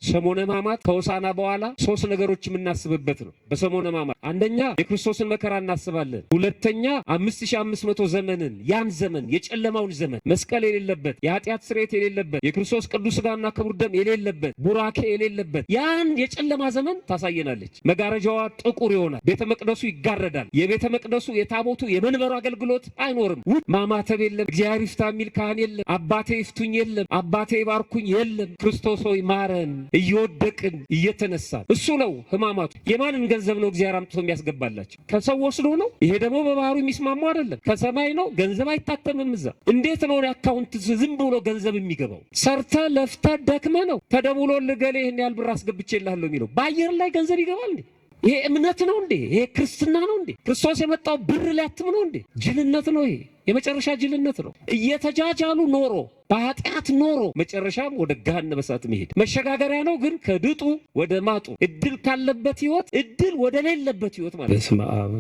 ሰሞነ ሕማማት ከሆሳዕና በኋላ ሶስት ነገሮች የምናስብበት ነው። በሰሞነ ሕማማት አንደኛ የክርስቶስን መከራ እናስባለን። ሁለተኛ 5500 ዘመንን ያን ዘመን የጨለማውን ዘመን መስቀል የሌለበት የኃጢአት ስርየት የሌለበት የክርስቶስ ቅዱስ ሥጋና ክቡር ደም የሌለበት ቡራኬ የሌለበት ያን የጨለማ ዘመን ታሳየናለች። መጋረጃዋ ጥቁር ይሆናል። ቤተ መቅደሱ ይጋረዳል። የቤተ መቅደሱ የታቦቱ የመንበሩ አገልግሎት አይኖርም። ማማተብ የለም። እግዚአብሔር ይፍታ የሚል ካህን የለም። አባቴ ይፍቱኝ የለም። አባቴ ይባርኩኝ የለም። ክርስቶስ ሆይ ማረን እየወደቅን እየተነሳን። እሱ ነው ሕማማቱ። የማንን ገንዘብ ነው እግዚአብሔር አምጥቶ የሚያስገባላቸው? ከሰው ወስዶ ነው። ይሄ ደግሞ በባህሩ የሚስማሙ አይደለም። ከሰማይ ነው። ገንዘብ አይታተምም እዛ። እንዴት ነው አካውንት ዝም ብሎ ገንዘብ የሚገባው? ሰርተ ለፍተ ደክመ ነው ተደውሎ ልገሌ ይህን ያህል ብር አስገብቼልሃለሁ የሚለው። በአየር ላይ ገንዘብ ይገባል እንዴ? ይሄ እምነት ነው እንዴ? ይሄ ክርስትና ነው እንዴ? ክርስቶስ የመጣው ብር ሊያትም ነው እንዴ? ጅልነት ነው ይሄ። የመጨረሻ ጅልነት ነው። እየተጃጃሉ ኖሮ በኃጢአት ኖሮ መጨረሻም ወደ ገሃነመ እሳት መሄድ መሸጋገሪያ ነው። ግን ከድጡ ወደ ማጡ እድል ካለበት ህይወት እድል ወደ ሌለበት ህይወት ማለት ነው። በስመ አብ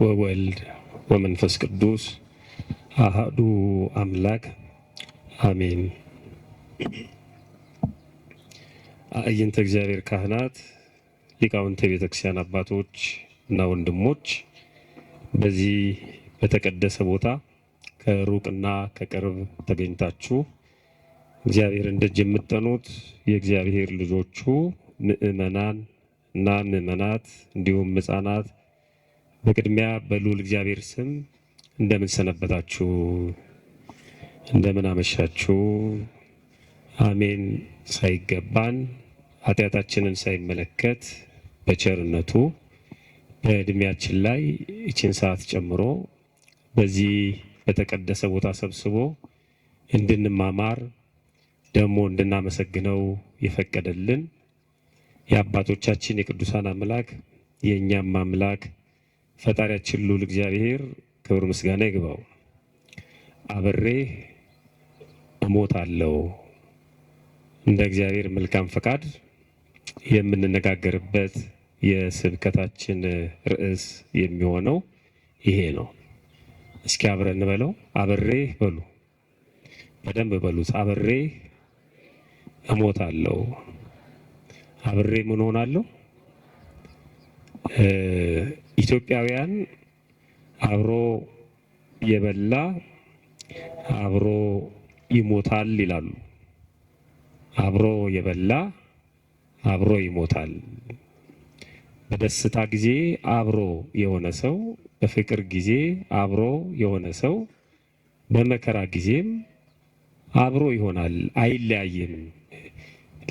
ወወልድ ወመንፈስ ቅዱስ አሐዱ አምላክ አሜን። አዕይንተ እግዚአብሔር ካህናት፣ ሊቃውንተ ቤተክርስቲያን አባቶች እና ወንድሞች በዚህ በተቀደሰ ቦታ ከሩቅና ከቅርብ ተገኝታችሁ እግዚአብሔርን ደጅ የምትጠኑት የእግዚአብሔር ልጆቹ ምእመናን እና ምእመናት እንዲሁም ሕፃናት በቅድሚያ በልዑል እግዚአብሔር ስም እንደምን ሰነበታችሁ? እንደምን አመሻችሁ? አሜን። ሳይገባን ኃጢአታችንን ሳይመለከት በቸርነቱ በእድሜያችን ላይ ይችን ሰዓት ጨምሮ በዚህ በተቀደሰ ቦታ ሰብስቦ እንድንማማር ደግሞ እንድናመሰግነው የፈቀደልን የአባቶቻችን የቅዱሳን አምላክ የእኛም አምላክ ፈጣሪያችን ልዑል እግዚአብሔር ክብር ምስጋና ይግባው። አብሬ እሞታለሁ እንደ እግዚአብሔር መልካም ፈቃድ የምንነጋገርበት የስብከታችን ርዕስ የሚሆነው ይሄ ነው። እስኪ አብረን በለው። አብሬ በሉ፣ በደንብ በሉት። አብሬ እሞታለሁ። አብሬ ምን ሆናለሁ? ኢትዮጵያውያን አብሮ የበላ አብሮ ይሞታል ይላሉ። አብሮ የበላ አብሮ ይሞታል። በደስታ ጊዜ አብሮ የሆነ ሰው፣ በፍቅር ጊዜ አብሮ የሆነ ሰው በመከራ ጊዜም አብሮ ይሆናል፣ አይለያይም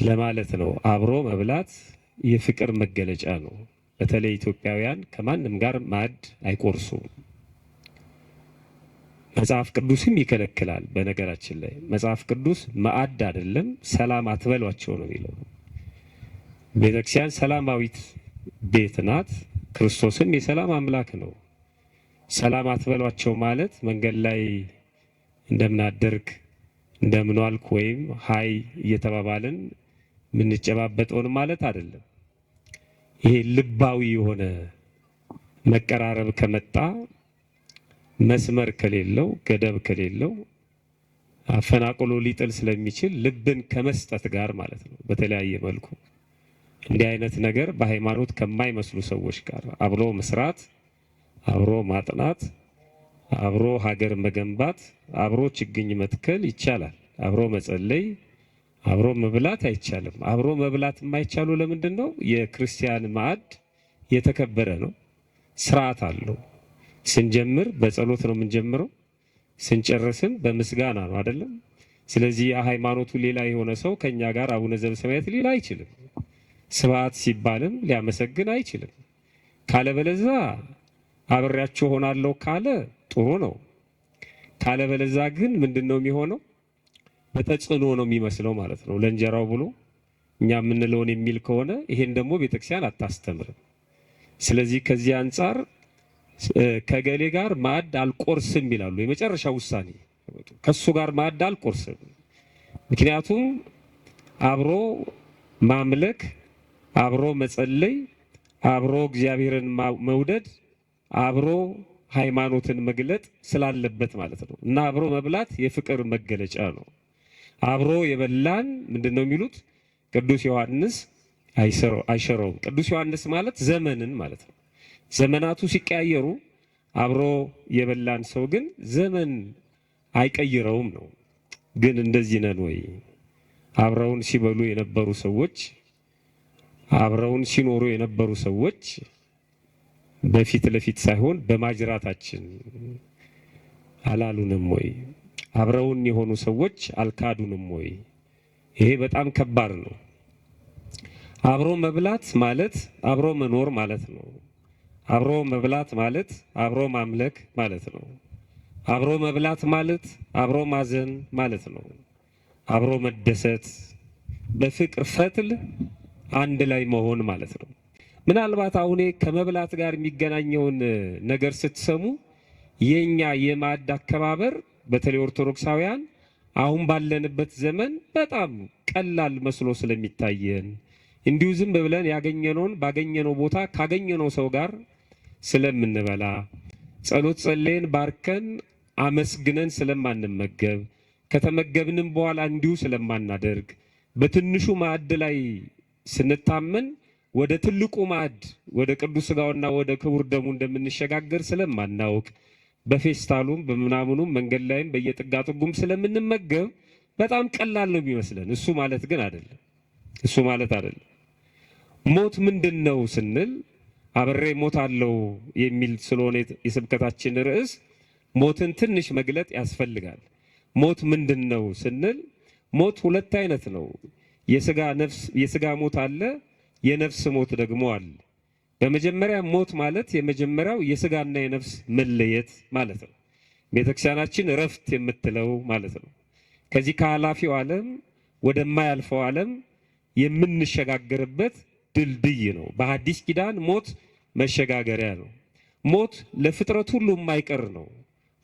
ለማለት ነው። አብሮ መብላት የፍቅር መገለጫ ነው። በተለይ ኢትዮጵያውያን ከማንም ጋር ማዕድ አይቆርሱም። መጽሐፍ ቅዱስም ይከለክላል። በነገራችን ላይ መጽሐፍ ቅዱስ ማዕድ አይደለም ሰላም አትበሏቸው ነው የሚለው። ቤተክርስቲያን ሰላማዊት ቤት ናት። ክርስቶስም የሰላም አምላክ ነው። ሰላም አትበሏቸው ማለት መንገድ ላይ እንደምናደርግ እንደምንዋልክ ወይም ሀይ እየተባባልን የምንጨባበጠውን ማለት አይደለም። ይሄ ልባዊ የሆነ መቀራረብ ከመጣ መስመር ከሌለው ገደብ ከሌለው አፈናቅሎ ሊጥል ስለሚችል ልብን ከመስጠት ጋር ማለት ነው። በተለያየ መልኩ እንዲህ አይነት ነገር በሃይማኖት ከማይመስሉ ሰዎች ጋር አብሮ መስራት፣ አብሮ ማጥናት፣ አብሮ ሀገር መገንባት፣ አብሮ ችግኝ መትከል ይቻላል። አብሮ መጸለይ፣ አብሮ መብላት አይቻልም። አብሮ መብላት የማይቻሉ ለምንድን ነው? የክርስቲያን ማዕድ የተከበረ ነው፣ ስርዓት አለው። ስንጀምር በጸሎት ነው የምንጀምረው፣ ስንጨርስም በምስጋና ነው አይደለም? ስለዚህ ሃይማኖቱ ሌላ የሆነ ሰው ከኛ ጋር አቡነ ዘበሰማያት ሊል አይችልም። ስብሐት ሲባልም ሊያመሰግን አይችልም። ካለበለዛ አብሬያችሁ ሆናለሁ ካለ ጥሩ ነው። ካለበለዛ ግን ምንድነው የሚሆነው? በተጽዕኖ ነው የሚመስለው ማለት ነው። ለእንጀራው ብሎ እኛ የምንለውን የሚል ከሆነ ይሄን ደግሞ ቤተክርስቲያን አታስተምርም። ስለዚህ ከዚህ አንጻር ከገሌ ጋር ማዕድ አልቆርስም ይላሉ። የመጨረሻ ውሳኔ ከሱ ጋር ማዕድ አልቆርስም። ምክንያቱም አብሮ ማምለክ፣ አብሮ መጸለይ፣ አብሮ እግዚአብሔርን መውደድ፣ አብሮ ሃይማኖትን መግለጥ ስላለበት ማለት ነው። እና አብሮ መብላት የፍቅር መገለጫ ነው። አብሮ የበላን ምንድነው የሚሉት? ቅዱስ ዮሐንስ አይሽረውም። ቅዱስ ዮሐንስ ማለት ዘመንን ማለት ነው። ዘመናቱ ሲቀያየሩ አብሮ የበላን ሰው ግን ዘመን አይቀይረውም ነው። ግን እንደዚህ ነን ወይ? አብረውን ሲበሉ የነበሩ ሰዎች፣ አብረውን ሲኖሩ የነበሩ ሰዎች በፊት ለፊት ሳይሆን በማጅራታችን አላሉንም ወይ? አብረውን የሆኑ ሰዎች አልካዱንም ወይ? ይሄ በጣም ከባድ ነው። አብሮ መብላት ማለት አብሮ መኖር ማለት ነው። አብሮ መብላት ማለት አብሮ ማምለክ ማለት ነው። አብሮ መብላት ማለት አብሮ ማዘን ማለት ነው። አብሮ መደሰት፣ በፍቅር ፈትል አንድ ላይ መሆን ማለት ነው። ምናልባት አሁን ከመብላት ጋር የሚገናኘውን ነገር ስትሰሙ የኛ የማዕድ አከባበር በተለይ ኦርቶዶክሳውያን አሁን ባለንበት ዘመን በጣም ቀላል መስሎ ስለሚታየን እንዲሁ ዝም ብለን ያገኘነውን ባገኘነው ቦታ ካገኘነው ሰው ጋር ስለምንበላ ጸሎት ጸልየን ባርከን አመስግነን ስለማንመገብ ከተመገብንም በኋላ እንዲሁ ስለማናደርግ በትንሹ ማዕድ ላይ ስንታመን ወደ ትልቁ ማዕድ ወደ ቅዱስ ሥጋውና ወደ ክቡር ደሙ እንደምንሸጋገር ስለማናውቅ በፌስታሉም በምናምኑም መንገድ ላይም በየጥጋጥጉም ስለምንመገብ በጣም ቀላል ነው የሚመስለን። እሱ ማለት ግን አይደለም። እሱ ማለት አይደለም። ሞት ምንድነው ስንል አብሬ ሞታለሁ የሚል ስለሆነ የስብከታችን ርዕስ ሞትን ትንሽ መግለጥ ያስፈልጋል። ሞት ምንድነው ስንል ሞት ሁለት አይነት ነው። የሥጋ ሞት አለ፣ የነፍስ ሞት ደግሞ አለ። በመጀመሪያ ሞት ማለት የመጀመሪያው የሥጋና የነፍስ መለየት ማለት ነው። ቤተክርስቲያናችን እረፍት የምትለው ማለት ነው። ከዚህ ከኃላፊው ዓለም ወደማያልፈው ዓለም የምንሸጋገርበት ድልድይ ነው። በሐዲስ ኪዳን ሞት መሸጋገሪያ ነው። ሞት ለፍጥረት ሁሉ የማይቀር ነው።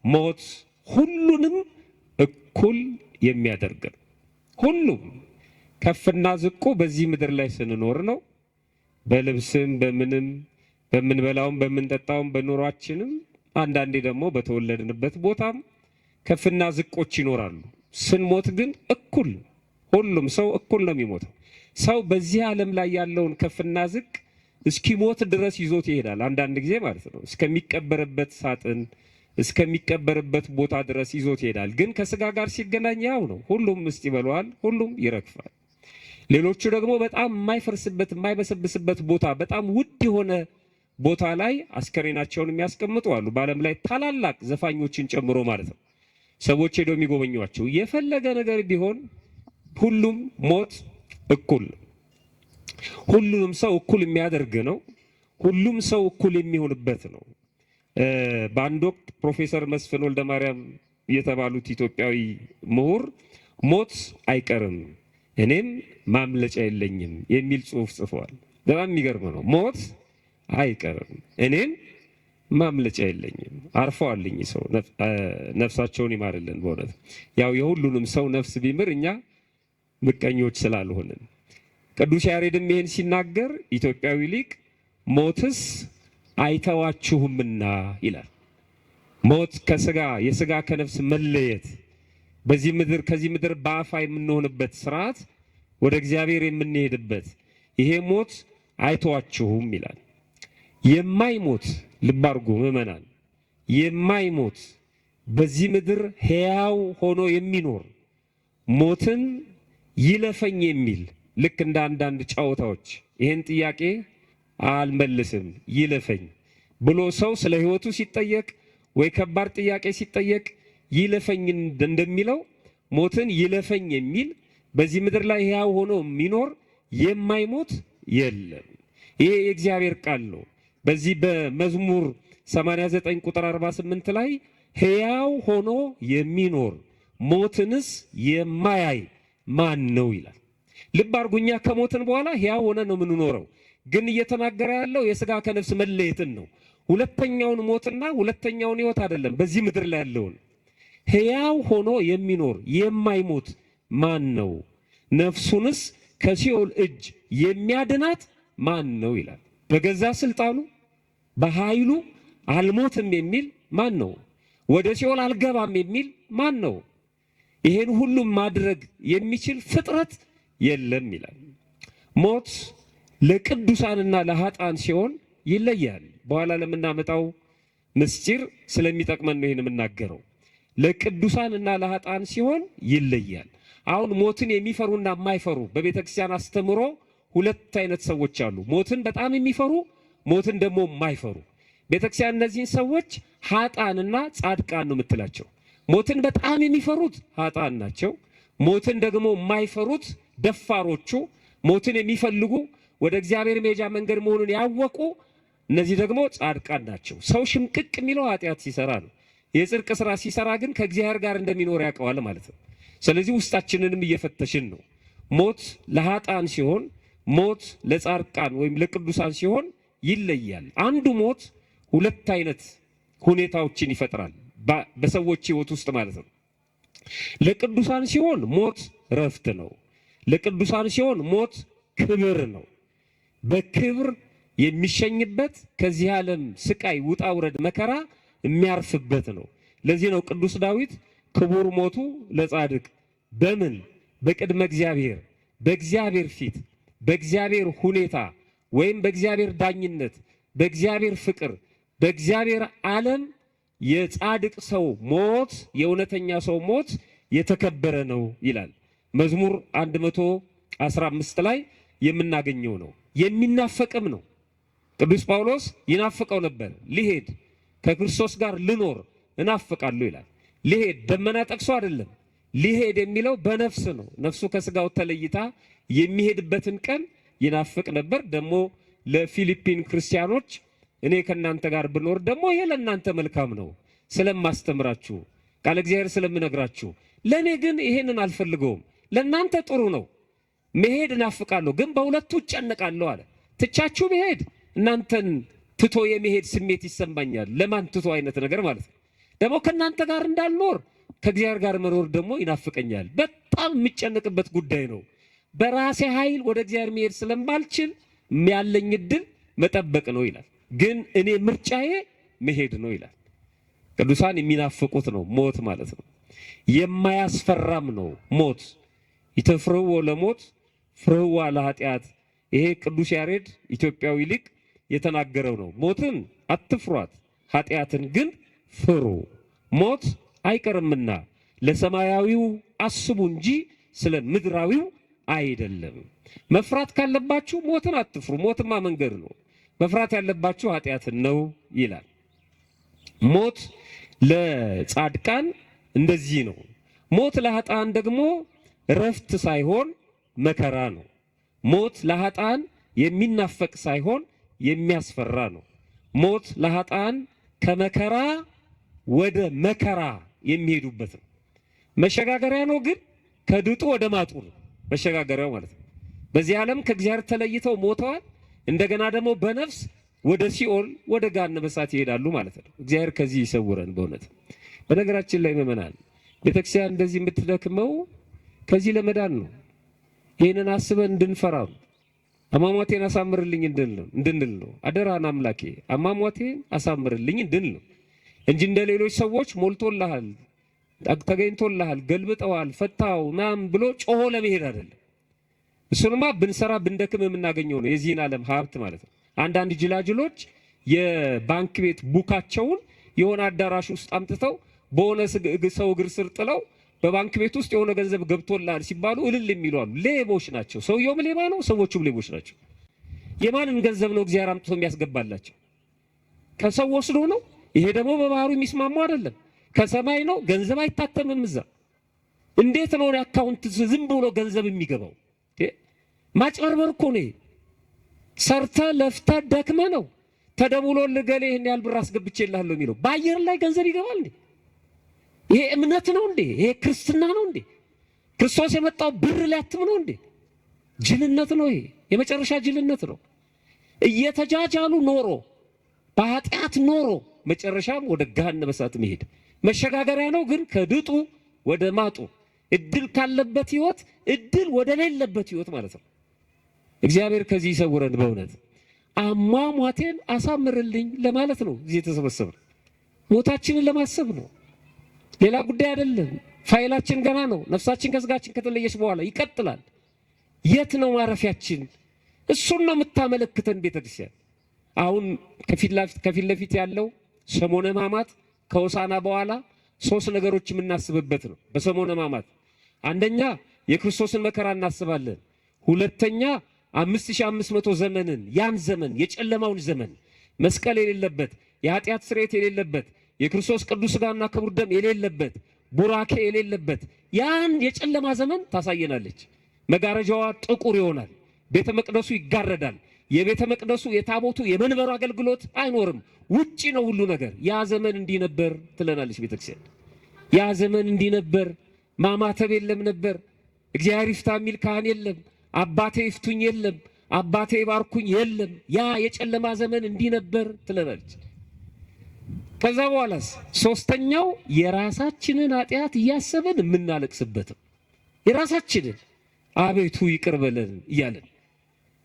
ሞት ሁሉንም እኩል የሚያደርግ ነው። ሁሉም ከፍና ዝቁ በዚህ ምድር ላይ ስንኖር ነው። በልብስም በምንም በምንበላውም በምንጠጣውም በኑሯችንም አንዳንዴ ደግሞ በተወለድንበት ቦታም ከፍና ዝቆች ይኖራሉ። ስንሞት ግን እኩል ሁሉም ሰው እኩል ነው የሚሞተው። ሰው በዚህ ዓለም ላይ ያለውን ከፍና ዝቅ እስኪሞት ድረስ ይዞት ይሄዳል። አንዳንድ ጊዜ ማለት ነው እስከሚቀበርበት ሳጥን እስከሚቀበርበት ቦታ ድረስ ይዞት ይሄዳል። ግን ከሥጋ ጋር ሲገናኝ ያው ነው። ሁሉም ምስጥ ይበለዋል፣ ሁሉም ይረግፋል። ሌሎቹ ደግሞ በጣም የማይፈርስበት የማይበሰብስበት ቦታ በጣም ውድ የሆነ ቦታ ላይ አስከሬናቸውን የሚያስቀምጡ አሉ። በዓለም ላይ ታላላቅ ዘፋኞችን ጨምሮ ማለት ነው። ሰዎች ሄደው የሚጎበኟቸው የፈለገ ነገር ቢሆን ሁሉም ሞት እኩል ሁሉንም ሰው እኩል የሚያደርግ ነው። ሁሉም ሰው እኩል የሚሆንበት ነው። በአንድ ወቅት ፕሮፌሰር መስፍን ወልደ ማርያም የተባሉት ኢትዮጵያዊ ምሁር ሞት አይቀርም እኔም ማምለጫ የለኝም የሚል ጽሑፍ ጽፈዋል። በጣም የሚገርም ነው። ሞት አይቀርም እኔም ማምለጫ የለኝም። አርፈዋልኝ ሰው ነፍሳቸውን ይማርልን። በእውነት ያው የሁሉንም ሰው ነፍስ ቢምር እኛ ምቀኞች ስላልሆንን። ቅዱስ ያሬድም ይሄን ሲናገር ኢትዮጵያዊ ሊቅ ሞትስ አይተዋችሁምና ይላል። ሞት ከሥጋ የሥጋ ከነፍስ መለየት በዚህ ምድር ከዚህ ምድር በአፋ የምንሆንበት ስርዓት ወደ እግዚአብሔር የምንሄድበት ይሄ ሞት አይተዋችሁም ይላል። የማይሞት ልብ አድርጉ ምዕመናን፣ የማይሞት በዚህ ምድር ሕያው ሆኖ የሚኖር ሞትን ይለፈኝ የሚል ልክ እንደ አንዳንድ ጨዋታዎች ይሄን ጥያቄ አልመልስም ይለፈኝ ብሎ ሰው ስለ ሕይወቱ ሲጠየቅ ወይ ከባድ ጥያቄ ሲጠየቅ ይለፈኝ እንደሚለው ሞትን ይለፈኝ የሚል በዚህ ምድር ላይ ሕያው ሆኖ የሚኖር የማይሞት የለም። ይሄ የእግዚአብሔር ቃል ነው። በዚህ በመዝሙር 89 ቁጥር 48 ላይ ሕያው ሆኖ የሚኖር ሞትንስ የማያይ ማን ነው ይላል። ልብ አድርጉ፣ እኛ ከሞትን በኋላ ሕያው ሆነ ነው የምንኖረው። ግን እየተናገረ ያለው የሥጋ ከነፍስ መለየትን ነው። ሁለተኛውን ሞትና ሁለተኛውን ሕይወት አይደለም። በዚህ ምድር ላይ ያለውን ሕያው ሆኖ የሚኖር የማይሞት ማን ነው? ነፍሱንስ ከሲኦል እጅ የሚያድናት ማን ነው ይላል። በገዛ ስልጣኑ በኃይሉ አልሞትም የሚል ማን ነው? ወደ ሲኦል አልገባም የሚል ማን ነው? ይሄን ሁሉም ማድረግ የሚችል ፍጥረት የለም ይላል። ሞት ለቅዱሳንና ለኃጥአን ሲሆን ይለያል። በኋላ ለምናመጣው ምስጢር ስለሚጠቅመን ነው ይህን የምናገረው። ለቅዱሳንና ለኃጥአን ሲሆን ይለያል። አሁን ሞትን የሚፈሩና የማይፈሩ በቤተ ክርስቲያን አስተምሮ ሁለት አይነት ሰዎች አሉ። ሞትን በጣም የሚፈሩ፣ ሞትን ደግሞ የማይፈሩ። ቤተ ክርስቲያን እነዚህን ሰዎች ኃጥአንና ጻድቃን ነው የምትላቸው። ሞትን በጣም የሚፈሩት ኃጥአን ናቸው። ሞትን ደግሞ የማይፈሩት ደፋሮቹ፣ ሞትን የሚፈልጉ ወደ እግዚአብሔር መሄጃ መንገድ መሆኑን ያወቁ፣ እነዚህ ደግሞ ጻድቃን ናቸው። ሰው ሽምቅቅ የሚለው ኃጢአት ሲሰራ ነው። የጽድቅ ስራ ሲሰራ ግን ከእግዚአብሔር ጋር እንደሚኖር ያውቀዋል ማለት ነው። ስለዚህ ውስጣችንንም እየፈተሽን ነው። ሞት ለኃጥአን ሲሆን፣ ሞት ለጻድቃን ወይም ለቅዱሳን ሲሆን ይለያል። አንዱ ሞት ሁለት አይነት ሁኔታዎችን ይፈጥራል በሰዎች ሕይወት ውስጥ ማለት ነው። ለቅዱሳን ሲሆን ሞት ረፍት ነው። ለቅዱሳን ሲሆን ሞት ክብር ነው። በክብር የሚሸኝበት ከዚህ ዓለም ስቃይ፣ ውጣ ውረድ፣ መከራ የሚያርፍበት ነው። ለዚህ ነው ቅዱስ ዳዊት ክቡር ሞቱ ለጻድቅ በምን በቅድመ እግዚአብሔር፣ በእግዚአብሔር ፊት፣ በእግዚአብሔር ሁኔታ ወይም በእግዚአብሔር ዳኝነት፣ በእግዚአብሔር ፍቅር፣ በእግዚአብሔር ዓለም የጻድቅ ሰው ሞት፣ የእውነተኛ ሰው ሞት የተከበረ ነው ይላል። መዝሙር 115 ላይ የምናገኘው ነው። የሚናፈቅም ነው። ቅዱስ ጳውሎስ ይናፍቀው ነበር። ሊሄድ ከክርስቶስ ጋር ልኖር እናፍቃለሁ ይላል። ሊሄድ ደመና ጠቅሶ አይደለም። ሊሄድ የሚለው በነፍስ ነው። ነፍሱ ከስጋው ተለይታ የሚሄድበትን ቀን ይናፍቅ ነበር። ደግሞ ለፊሊፒን ክርስቲያኖች እኔ ከእናንተ ጋር ብኖር ደግሞ ይሄ ለእናንተ መልካም ነው ስለማስተምራችሁ፣ ቃለ እግዚአብሔር ስለምነግራችሁ፣ ለእኔ ግን ይሄንን አልፈልገውም። ለእናንተ ጥሩ ነው መሄድ እናፍቃለሁ፣ ግን በሁለቱ እጨነቃለሁ አለ። ትቻችሁ ብሄድ እናንተን ትቶ የመሄድ ስሜት ይሰማኛል። ለማን ትቶ አይነት ነገር ማለት ነው። ደግሞ ከእናንተ ጋር እንዳልኖር ከእግዚአብሔር ጋር መኖር ደግሞ ይናፍቀኛል። በጣም የሚጨነቅበት ጉዳይ ነው። በራሴ ኃይል ወደ እግዚአብሔር መሄድ ስለማልችል ያለኝ እድል መጠበቅ ነው ይላል። ግን እኔ ምርጫዬ መሄድ ነው ይላል። ቅዱሳን የሚናፍቁት ነው ሞት ማለት ነው። የማያስፈራም ነው ሞት። ይተፍርህዎ ለሞት ፍርህዋ ለኃጢአት። ይሄ ቅዱስ ያሬድ ኢትዮጵያዊ ሊቅ የተናገረው ነው። ሞትን አትፍሯት፣ ኃጢአትን ግን ፍሩ። ሞት አይቀርምና ለሰማያዊው አስቡ እንጂ ስለ ምድራዊው አይደለም። መፍራት ካለባችሁ ሞትን አትፍሩ። ሞትማ መንገድ ነው። መፍራት ያለባችሁ ኃጢአትን ነው ይላል። ሞት ለጻድቃን እንደዚህ ነው። ሞት ለኃጥአን ደግሞ ረፍት ሳይሆን መከራ ነው። ሞት ለኃጥአን የሚናፈቅ ሳይሆን የሚያስፈራ ነው። ሞት ለኃጥአን ከመከራ ወደ መከራ የሚሄዱበት ነው። መሸጋገሪያ ነው፣ ግን ከድጡ ወደ ማጡ ነው መሸጋገሪያው ማለት ነው። በዚህ ዓለም ከእግዚአብሔር ተለይተው ሞተዋል። እንደገና ደግሞ በነፍስ ወደ ሲኦል ወደ ገሃነመ እሳት ይሄዳሉ ማለት ነው። እግዚአብሔር ከዚህ ይሰውረን በእውነት። በነገራችን ላይ ምእመናን ቤተክርስቲያን እንደዚህ የምትደክመው ከዚህ ለመዳን ነው። ይህንን አስበን እንድንፈራ ነው። አሟሟቴን አሳምርልኝ እንድንል ነው። አደራን አምላኬ አሟሟቴን አሳምርልኝ እንድንል ነው እንጂ እንደ ሌሎች ሰዎች ሞልቶልሃል፣ ተገኝቶልሃል፣ ገልብጠዋል፣ ፈታው ምናምን ብሎ ጮሆ ለመሄድ አይደለም። እሱንማ ብንሰራ ብንደክም የምናገኘው ነው የዚህን ዓለም ሀብት ማለት ነው። አንዳንድ ጅላጅሎች የባንክ ቤት ቡካቸውን የሆነ አዳራሽ ውስጥ አምጥተው በሆነ ሰው እግር ስር ጥለው በባንክ ቤት ውስጥ የሆነ ገንዘብ ገብቶልሃል ሲባሉ እልል የሚሉ አሉ። ሌቦች ናቸው። ሰውየውም ሌባ ነው፣ ሰዎቹም ሌቦች ናቸው። የማንን ገንዘብ ነው እግዚአብሔር አምጥቶ የሚያስገባላቸው? ከሰው ወስዶ ነው። ይሄ ደግሞ በባህሩ የሚስማሙ አይደለም። ከሰማይ ነው። ገንዘብ አይታተምም እዛ። እንዴት ነው አካውንት ዝም ብሎ ገንዘብ የሚገባው? ማጭበርበር እኮ ነው። ሰርተ ለፍተ ደክመ ነው ተደውሎ ልገሌ ይሄን ያህል ብር አስገብቼልሃለሁ የሚለው። በአየር ላይ ገንዘብ ይገባል እንዴ? ይሄ እምነት ነው እንዴ? ይሄ ክርስትና ነው እንዴ? ክርስቶስ የመጣው ብር ሊያትም ነው እንዴ? ጅልነት ነው። ይሄ የመጨረሻ ጅልነት ነው። እየተጃጃሉ ኖሮ በኃጢአት ኖሮ መጨረሻም ወደ ገሃነመ እሳት መሄድ መሸጋገሪያ ነው። ግን ከድጡ ወደ ማጡ፣ እድል ካለበት ህይወት እድል ወደ ሌለበት ህይወት ማለት ነው። እግዚአብሔር ከዚህ ይሰውረን በእውነት። አሟሟቴን አሳምርልኝ ለማለት ነው እዚህ የተሰበሰብነው። ሞታችንን ለማሰብ ነው፣ ሌላ ጉዳይ አይደለም። ፋይላችን ገና ነው። ነፍሳችን ከስጋችን ከተለየች በኋላ ይቀጥላል። የት ነው ማረፊያችን? እሱን ነው የምታመለክተን ቤተክርስቲያን። አሁን ከፊት ለፊት ያለው ሰሞነ ሕማማት ከሆሳዕና በኋላ ሶስት ነገሮች የምናስብበት ነው። በሰሞነ ሕማማት አንደኛ የክርስቶስን መከራ እናስባለን። ሁለተኛ 5500 ዘመንን ያን ዘመን የጨለማውን ዘመን መስቀል የሌለበት የኃጢአት ስርየት የሌለበት የክርስቶስ ቅዱስ ሥጋና ክቡር ደም የሌለበት ቡራኬ የሌለበት ያን የጨለማ ዘመን ታሳየናለች። መጋረጃዋ ጥቁር ይሆናል። ቤተ መቅደሱ ይጋረዳል። የቤተ መቅደሱ የታቦቱ የመንበሩ አገልግሎት አይኖርም። ውጪ ነው ሁሉ ነገር። ያ ዘመን እንዲህ ነበር ትለናለች ቤተክርስቲያን። ያ ዘመን እንዲህ ነበር። ማማተብ የለም ነበር። እግዚአብሔር ይፍታ የሚል ካህን የለም። አባቴ ይፍቱኝ የለም። አባቴ ይባርኩኝ የለም። ያ የጨለማ ዘመን እንዲህ ነበር ትለናለች። ከዛ በኋላስ ሶስተኛው የራሳችንን ኃጢአት እያሰብን የምናለቅስበት የራሳችንን አቤቱ ይቅር በለን እያለን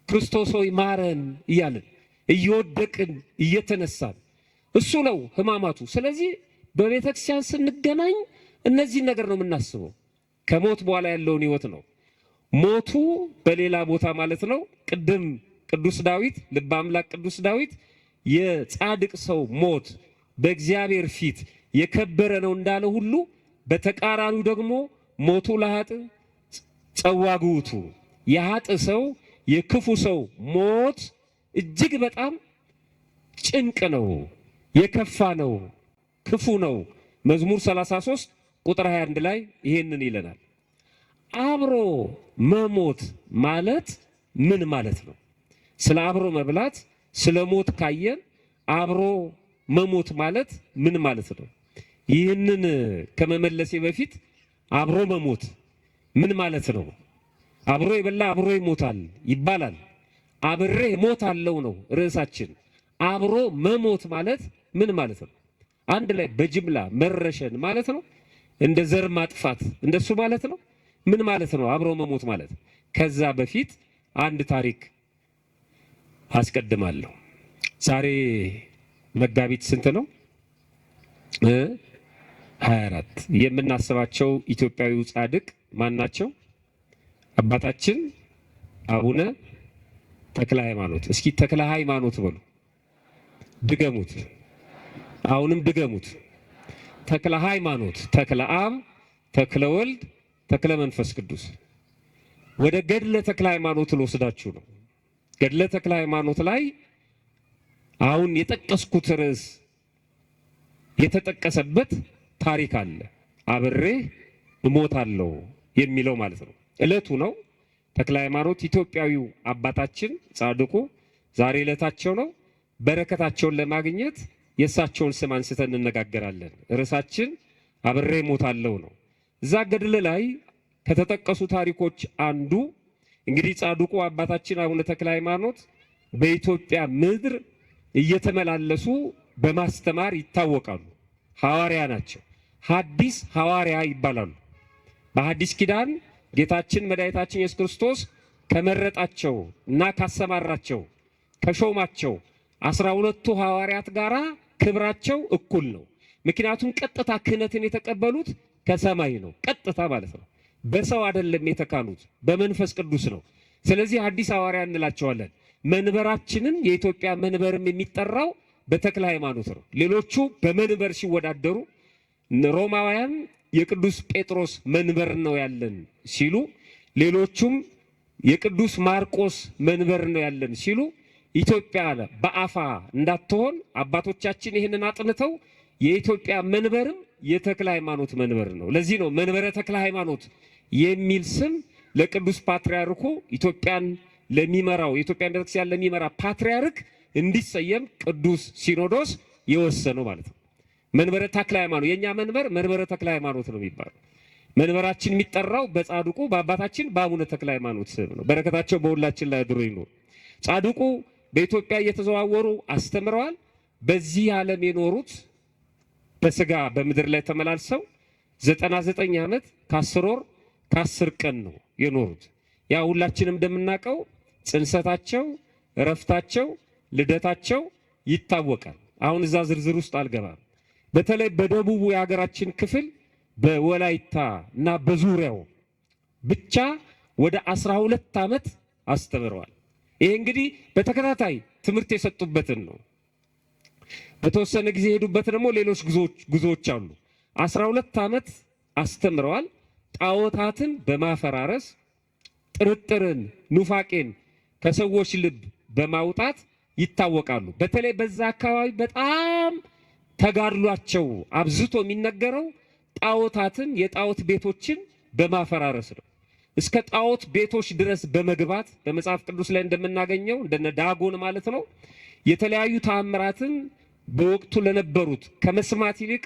ክርስቶስ ሆይ ማረን እያለን እየወደቅን እየተነሳን እሱ ነው ሕማማቱ። ስለዚህ በቤተክርስቲያን ስንገናኝ እነዚህን ነገር ነው የምናስበው። ከሞት በኋላ ያለውን ሕይወት ነው። ሞቱ በሌላ ቦታ ማለት ነው። ቅድም ቅዱስ ዳዊት ልበ አምላክ ቅዱስ ዳዊት የጻድቅ ሰው ሞት በእግዚአብሔር ፊት የከበረ ነው እንዳለ ሁሉ በተቃራኒው ደግሞ ሞቱ ለኃጥእ ጸዋግውቱ የኃጥእ ሰው የክፉ ሰው ሞት እጅግ በጣም ጭንቅ ነው፣ የከፋ ነው፣ ክፉ ነው። መዝሙር 33 ቁጥር 21 ላይ ይሄንን ይለናል። አብሮ መሞት ማለት ምን ማለት ነው? ስለ አብሮ መብላት ስለ ሞት ካየን አብሮ መሞት ማለት ምን ማለት ነው? ይህንን ከመመለሴ በፊት አብሮ መሞት ምን ማለት ነው? አብሮ የበላ አብሮ ይሞታል ይባላል። አብሬ እሞታለሁ ነው ርዕሳችን። አብሮ መሞት ማለት ምን ማለት ነው? አንድ ላይ በጅምላ መረሸን ማለት ነው? እንደ ዘር ማጥፋት እንደሱ ማለት ነው? ምን ማለት ነው አብሮ መሞት ማለት? ከዛ በፊት አንድ ታሪክ አስቀድማለሁ። ዛሬ መጋቢት ስንት ነው? 24 የምናስባቸው ኢትዮጵያዊው ጻድቅ ማን ናቸው? አባታችን አቡነ ተክለ ሃይማኖት። እስኪ ተክለ ሃይማኖት በሉ፣ ድገሙት። አሁንም ድገሙት። ተክለ ሃይማኖት፣ ተክለ አብ፣ ተክለ ወልድ፣ ተክለ መንፈስ ቅዱስ። ወደ ገድለ ተክለ ሃይማኖት ልወስዳችሁ ነው። ገድለ ተክለ ሃይማኖት ላይ አሁን የጠቀስኩት ርዕስ የተጠቀሰበት ታሪክ አለ። አብሬ እሞታለሁ የሚለው ማለት ነው። ዕለቱ ነው። ተክለ ሃይማኖት ኢትዮጵያዊው አባታችን ጻድቁ ዛሬ ዕለታቸው ነው። በረከታቸውን ለማግኘት የእሳቸውን ስም አንስተን እንነጋገራለን። ርዕሳችን አብሬ እሞታለሁ ነው። እዛ ገድል ላይ ከተጠቀሱ ታሪኮች አንዱ እንግዲህ ጻድቁ አባታችን አቡነ ተክለ ሃይማኖት በኢትዮጵያ ምድር እየተመላለሱ በማስተማር ይታወቃሉ። ሐዋርያ ናቸው። ሐዲስ ሐዋርያ ይባላሉ። በሐዲስ ኪዳን ጌታችን መድኃኒታችን ኢየሱስ ክርስቶስ ከመረጣቸው እና ካሰማራቸው ከሾማቸው 12ቱ ሐዋርያት ጋራ ክብራቸው እኩል ነው። ምክንያቱም ቀጥታ ክህነትን የተቀበሉት ከሰማይ ነው። ቀጥታ ማለት ነው። በሰው አይደለም የተካኑት፣ በመንፈስ ቅዱስ ነው። ስለዚህ ሐዲስ ሐዋርያ እንላቸዋለን። መንበራችንን የኢትዮጵያ መንበርም የሚጠራው በተክለ ሃይማኖት ነው። ሌሎቹ በመንበር ሲወዳደሩ ሮማውያን የቅዱስ ጴጥሮስ መንበር ነው ያለን ሲሉ፣ ሌሎቹም የቅዱስ ማርቆስ መንበር ነው ያለን ሲሉ፣ ኢትዮጵያ በአፋ እንዳትሆን አባቶቻችን ይህንን አጥንተው የኢትዮጵያ መንበርም የተክለ ሃይማኖት መንበር ነው። ለዚህ ነው መንበረ ተክለ ሃይማኖት የሚል ስም ለቅዱስ ፓትርያርኩ ኢትዮጵያን ለሚመራው የኢትዮጵያን ቤተክርስቲያን ለሚመራ ፓትርያርክ እንዲሰየም ቅዱስ ሲኖዶስ የወሰነው ማለት ነው። መንበረ ተክለ ሃይማኖት የኛ መንበር መንበረ ተክለ ሃይማኖት ነው የሚባለው። መንበራችን የሚጠራው በጻድቁ በአባታችን በአቡነ ተክለ ሃይማኖት ስም ነው። በረከታቸው በሁላችን ላይ ድሮ ይኖር። ጻድቁ በኢትዮጵያ እየተዘዋወሩ አስተምረዋል። በዚህ ዓለም የኖሩት በስጋ በምድር ላይ ተመላልሰው 99 ዓመት ከ10 ወር ከ10 ቀን ነው የኖሩት። ያ ሁላችንም እንደምናውቀው ጽንሰታቸው፣ እረፍታቸው፣ ልደታቸው ይታወቃል። አሁን እዛ ዝርዝር ውስጥ አልገባም። በተለይ በደቡቡ የሀገራችን ክፍል በወላይታ እና በዙሪያው ብቻ ወደ 12 ዓመት አስተምረዋል። ይሄ እንግዲህ በተከታታይ ትምህርት የሰጡበትን ነው። በተወሰነ ጊዜ ሄዱበት ደግሞ ሌሎች ጉዞዎች አሉ። 12 ዓመት አስተምረዋል። ጣዖታትን በማፈራረስ ጥርጥርን፣ ኑፋቄን ከሰዎች ልብ በማውጣት ይታወቃሉ። በተለይ በዛ አካባቢ በጣም ተጋድሏቸው አብዝቶ የሚነገረው ጣዖታትን፣ የጣዖት ቤቶችን በማፈራረስ ነው። እስከ ጣዖት ቤቶች ድረስ በመግባት በመጽሐፍ ቅዱስ ላይ እንደምናገኘው እንደነ ዳጎን ማለት ነው የተለያዩ ተአምራትን በወቅቱ ለነበሩት ከመስማት ይልቅ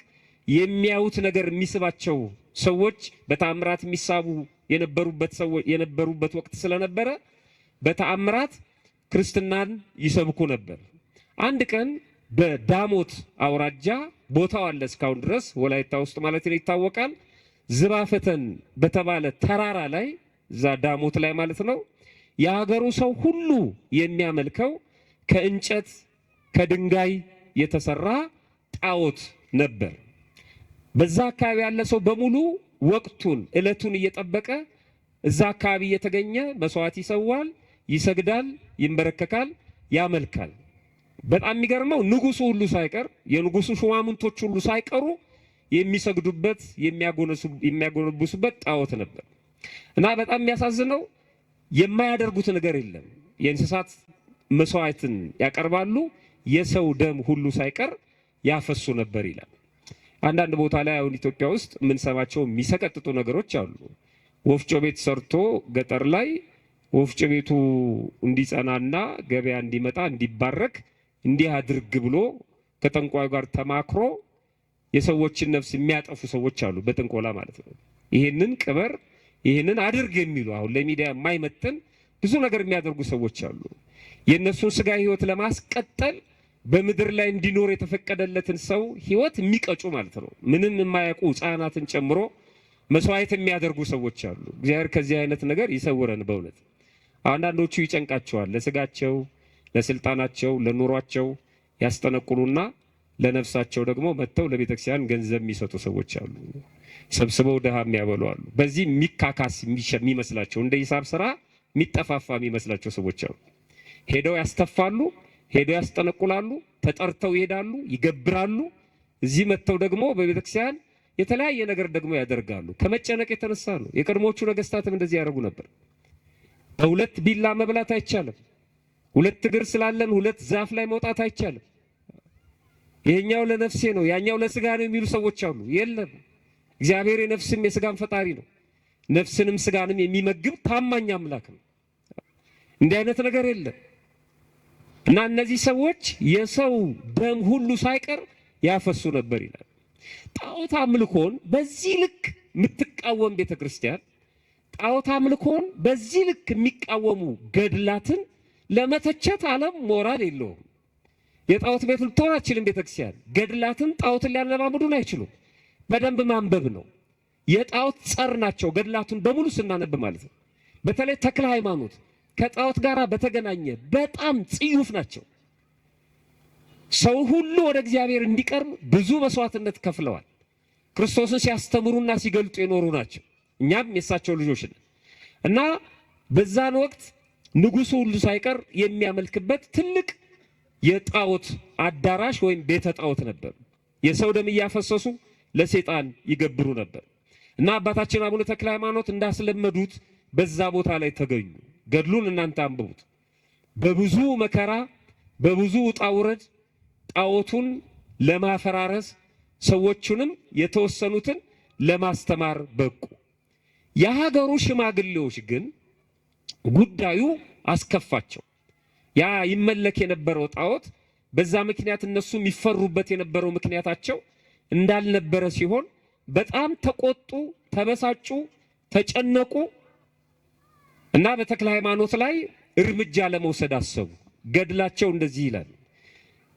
የሚያዩት ነገር የሚስባቸው ሰዎች በተአምራት የሚሳቡ የነበሩበት ወቅት ስለነበረ በተአምራት ክርስትናን ይሰብኩ ነበር። አንድ ቀን በዳሞት አውራጃ ቦታው አለ እስካሁን ድረስ ወላይታ ውስጥ ማለት ነው ይታወቃል። ዝባፈተን በተባለ ተራራ ላይ እዛ ዳሞት ላይ ማለት ነው የሀገሩ ሰው ሁሉ የሚያመልከው ከእንጨት ከድንጋይ የተሰራ ጣዖት ነበር። በዛ አካባቢ ያለ ሰው በሙሉ ወቅቱን ዕለቱን እየጠበቀ እዛ አካባቢ እየተገኘ መስዋዕት ይሰዋል፣ ይሰግዳል፣ ይንበረከካል፣ ያመልካል። በጣም የሚገርመው ንጉሱ ሁሉ ሳይቀር የንጉሱ ሹማምንቶች ሁሉ ሳይቀሩ የሚሰግዱበት የሚያጎነብሱበት ጣዖት ነበር እና በጣም የሚያሳዝነው የማያደርጉት ነገር የለም። የእንስሳት መስዋዕትን ያቀርባሉ፣ የሰው ደም ሁሉ ሳይቀር ያፈሱ ነበር ይላል። አንዳንድ ቦታ ላይ አሁን ኢትዮጵያ ውስጥ የምንሰማቸው የሚሰቀጥጡ ነገሮች አሉ። ወፍጮ ቤት ሰርቶ ገጠር ላይ ወፍጮ ቤቱ እንዲጸናና ገበያ እንዲመጣ እንዲባረክ እንዲህ አድርግ ብሎ ከጠንቋዩ ጋር ተማክሮ የሰዎችን ነፍስ የሚያጠፉ ሰዎች አሉ፣ በጥንቆላ ማለት ነው። ይሄንን ቅበር ይሄንን አድርግ የሚሉ አሁን ለሚዲያ የማይመጥን ብዙ ነገር የሚያደርጉ ሰዎች አሉ። የእነሱን ስጋ ህይወት ለማስቀጠል በምድር ላይ እንዲኖር የተፈቀደለትን ሰው ህይወት የሚቀጩ ማለት ነው። ምንም የማያውቁ ህፃናትን ጨምሮ መስዋዕት የሚያደርጉ ሰዎች አሉ። እግዚአብሔር ከዚህ አይነት ነገር ይሰውረን። በእውነት አንዳንዶቹ ይጨንቃቸዋል። ለስጋቸው፣ ለስልጣናቸው፣ ለኑሯቸው ያስጠነቁሉና ለነፍሳቸው ደግሞ መጥተው ለቤተክርስቲያን ገንዘብ የሚሰጡ ሰዎች አሉ። ሰብስበው ድሃ የሚያበሉ አሉ። በዚህ የሚካካስ የሚመስላቸው እንደ ሂሳብ ስራ የሚጠፋፋ የሚመስላቸው ሰዎች አሉ። ሄደው ያስተፋሉ፣ ሄደው ያስጠነቁላሉ፣ ተጠርተው ይሄዳሉ፣ ይገብራሉ። እዚህ መጥተው ደግሞ በቤተክርስቲያን የተለያየ ነገር ደግሞ ያደርጋሉ። ከመጨነቅ የተነሳ ነው። የቀድሞቹ ነገስታትም እንደዚህ ያደርጉ ነበር። በሁለት ቢላ መብላት አይቻልም። ሁለት እግር ስላለን ሁለት ዛፍ ላይ መውጣት አይቻልም። ይሄኛው ለነፍሴ ነው ያኛው ለስጋ ነው የሚሉ ሰዎች አሉ። የለም፣ እግዚአብሔር የነፍስም የስጋም ፈጣሪ ነው። ነፍስንም ስጋንም የሚመግብ ታማኝ አምላክ ነው። እንዲህ አይነት ነገር የለም። እና እነዚህ ሰዎች የሰው ደም ሁሉ ሳይቀር ያፈሱ ነበር ይላል። ጣዖት አምልኮን በዚህ ልክ የምትቃወም ቤተክርስቲያን፣ ጣዖት አምልኮን በዚህ ልክ የሚቃወሙ ገድላትን ለመተቸት ዓለም ሞራል የለውም። የጣዖት ቤት ልትሆን አትችልም ቤተክርስቲያን። ገድላትን ጣዖትን ሊያለማምዱን አይችሉም። በደንብ ማንበብ ነው። የጣዖት ጸር ናቸው ገድላቱን በሙሉ ስናነብ ማለት ነው። በተለይ ተክለ ሃይማኖት ከጣዖት ጋር በተገናኘ በጣም ጽዩፍ ናቸው። ሰው ሁሉ ወደ እግዚአብሔር እንዲቀርብ ብዙ መስዋዕትነት ከፍለዋል። ክርስቶስን ሲያስተምሩና ሲገልጡ የኖሩ ናቸው። እኛም የእሳቸው ልጆች ነን እና በዛን ወቅት ንጉሱ ሁሉ ሳይቀር የሚያመልክበት ትልቅ የጣዖት አዳራሽ ወይም ቤተ ጣዖት ነበር። የሰው ደም እያፈሰሱ ለሰይጣን ይገብሩ ነበር እና አባታችን አቡነ ተክለ ሃይማኖት እንዳስለመዱት በዛ ቦታ ላይ ተገኙ። ገድሉን እናንተ አንብቡት። በብዙ መከራ በብዙ ውጣ ውረድ ጣዖቱን ለማፈራረስ ሰዎቹንም የተወሰኑትን ለማስተማር በቁ። የሀገሩ ሽማግሌዎች ግን ጉዳዩ አስከፋቸው። ያ ይመለክ የነበረው ጣዖት በዛ ምክንያት እነሱ የሚፈሩበት የነበረው ምክንያታቸው እንዳልነበረ ሲሆን በጣም ተቆጡ፣ ተበሳጩ፣ ተጨነቁ እና በተክለ ሃይማኖት ላይ እርምጃ ለመውሰድ አሰቡ። ገድላቸው እንደዚህ ይላል።